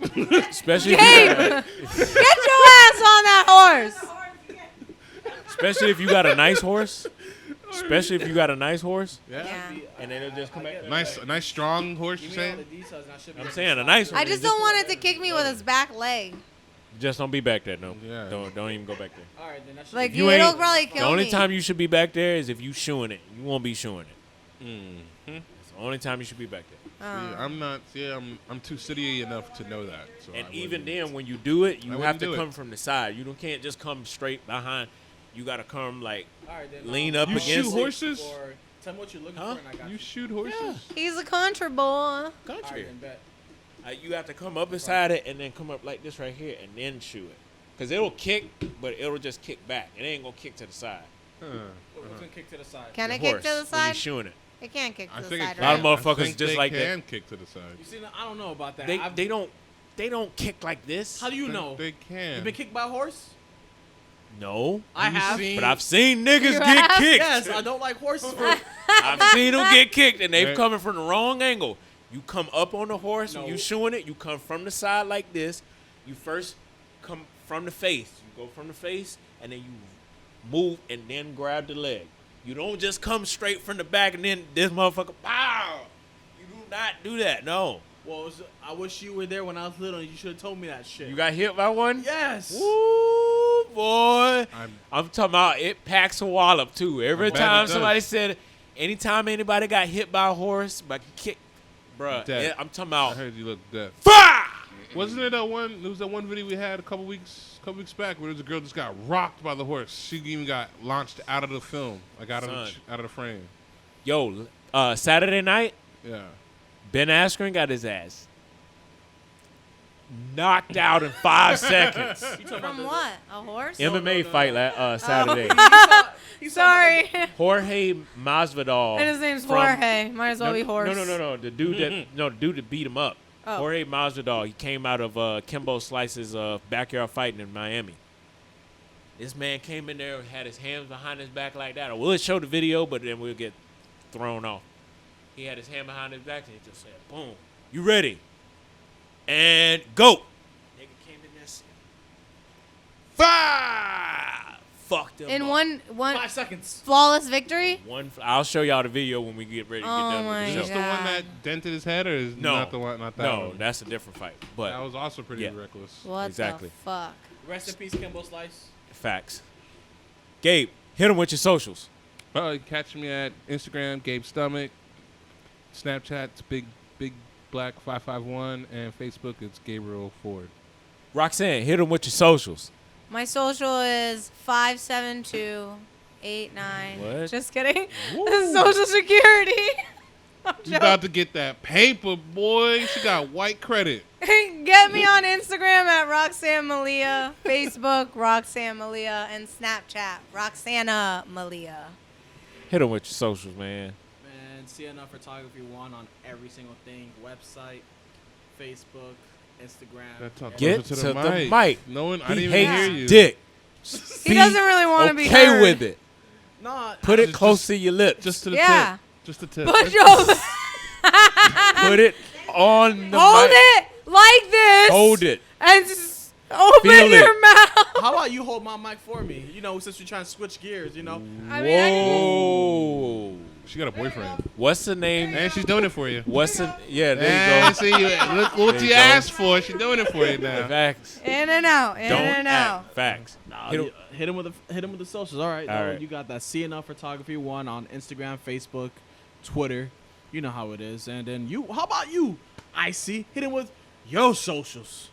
especially if
Hey,
you got,
get your ass on that horse.
especially if you got a nice horse. Especially if you got a nice horse,
Yeah.
and then it'll just come back.
A nice strong horse. You
Give me all
saying?
the details, and I should be
I'm
able
saying
to
a nice one.
I just don't want it to kick me with his back leg.
Just don't be back there, no.
Yeah.
Don't even go back there.
All right, then that should
Like
be
You
it'll
ain't-
probably kill
The only
me.
time you should be back there is if you shoeing it. You won't be shoeing it.
Mm-hmm.
It's the only time you should be back there.
Yeah, I'm not. Yeah, I'm too city enough to know that. So
And
I
even
wouldn't.
then, when you do it, you
I
have
wouldn't
to
do it.
come from the side. You can't just come straight behind. You got to come like
All right, then,
lean up
You
against
shoot
it.
horses?
Or tell me what you're looking
Huh?
for, and I got
You shoot horses?
He's a country boy.
All right,
country.
then bet.
You have to come up inside it and then come up like this right here and then shoot it. Because it'll kick, but it'll just kick back. It ain't going to kick to the side.
What's gonna kick to the side?
Can
The
it kick
horse,
to the
when
side?
you shooing it.
It can't kick to
I
the
think
side,
it
A lot
right?
of motherfuckers
I think
just
they
like
can
that.
kick to the side.
You see, I don't know about that.
They don't kick like this.
How do you know?
They can.
You been kicked by a horse?
No.
I
you
have.
seen-
But I've seen niggas
You
get
have?
kicked.
Yes, I don't like horses.
I've seen them get kicked, and they've
Right.
coming from the wrong angle. You come up on the horse when
No.
you shooing it. You come from the side like this. You first come from the face. You go from the face, and then you move and then grab the leg. You don't just come straight from the back and then this motherfucker, pow! You do not do that. No.
Well, I wish you were there when I was little. And you should have told me that shit.
You got hit by one?
Yes.
Woo, boy.
I'm-
I'm talking about it packs a wallop too. Every
I bet
time
it
somebody
does.
said, anytime anybody got hit by a horse, by kick, bruh,
Dead.
I'm talking
I
about,
heard you look dead.
fire!
Wasn't it that one? There was that one video we had a couple weeks back where there was a girl just got rocked by the horse. She even got launched out of the film, like out
Son.
of the frame.
Yo, Saturday night,
Yeah.
Ben Askren got his ass knocked out in 5 seconds.
From what? A horse?
MMA fight Saturday.
Sorry.
Jorge Masvidal.
And his name's
from-
Jorge. Might as well be horse.
No. The dude that beat him up.
Oh.
Jorge Masvidal. He came out of Kimbo Slice's backyard fighting in Miami. This man came in there, had his hands behind his back like that. I would show the video, but then we'll get thrown off. He had his hand behind his back and he just said, "Boom, you ready?" And go. Nigga came in there, said, "Fire!" Fucked him
In
up.
one
5 seconds.
flawless victory?
I'll show y'all the video when we get ready to get
Oh
done
my
with
Is
the
this
show.
the one
God.
that dented his head, or is
No.
not the one? Not that
No,
one.
that's a different fight. But
That was also pretty
Yeah.
reckless.
What
Exactly.
the fuck?
Rest in peace, Kimbo Slice.
facts. Gabe, hit him with your socials.
You can catch me at Instagram, Gabe Stomach. Snapchat, it's Big Black 551, and Facebook, it's Gabriel Ford.
Roxanne, hit him with your socials.
My social is 57289.
What?
Just kidding. Social Security. I'm
You about to get that paper, boy. She got white credit.
Get me on Instagram at Roxanne Malia, Facebook Roxanne Malia, and Snapchat Roxana Malia.
Hit him with your socials, man.
Man, CNF Photography 1 on every single thing. Website, Facebook, Instagram.
That's all.
Get
Closer
to the mic.
No one, I
He
didn't even
hates
hear you.
dick.
He doesn't really want to be
okay
heard.
with it.
Nah,
Put it
Just-
close to your lips.
Just to the
Yeah.
tip. Just the tip.
Put your
Put it on the
hold
mic.
it like this.
Hold it.
And just open
Feel
your
it.
mouth.
how about you hold my mic for me? You know, since we're trying to switch gears, you know.
I mean, I can-
Whoa.
She got a boyfriend.
What's the name?
And she's doing it for you.
What's the? Yeah, there
And
you go.
see, look what
There
you
you go.
asked for. She's doing it for you now.
Facts.
in and out, in
Don't
and out.
act. Facts.
Nah,
Hit him-
hit him with the socials. All right,
All
though.
right.
You got that CNF Photography 1 on Instagram, Facebook, Twitter. You know how it is. And then you, how about you? Hit him with your socials.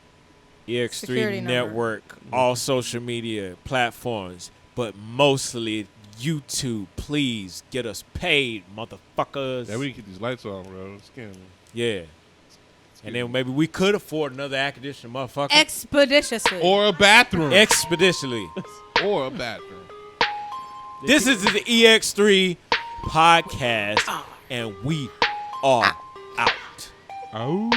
Ex3
Security number.
Network, all social media platforms, but mostly YouTube. Please get us paid, motherfuckers.
Yeah, we can keep these lights on, bro. It's getting,
Yeah. And then maybe we could afford another air conditioner, motherfucker.
Expeditiously.
or a bathroom.
Expeditiously.
Or a bathroom.
This is the EX3 podcast, and we are out.
Oh.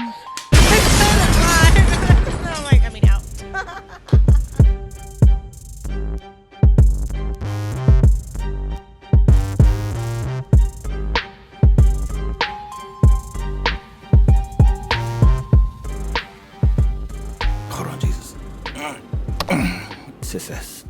I'm like, I mean, out.
Hold on, Jesus. Success.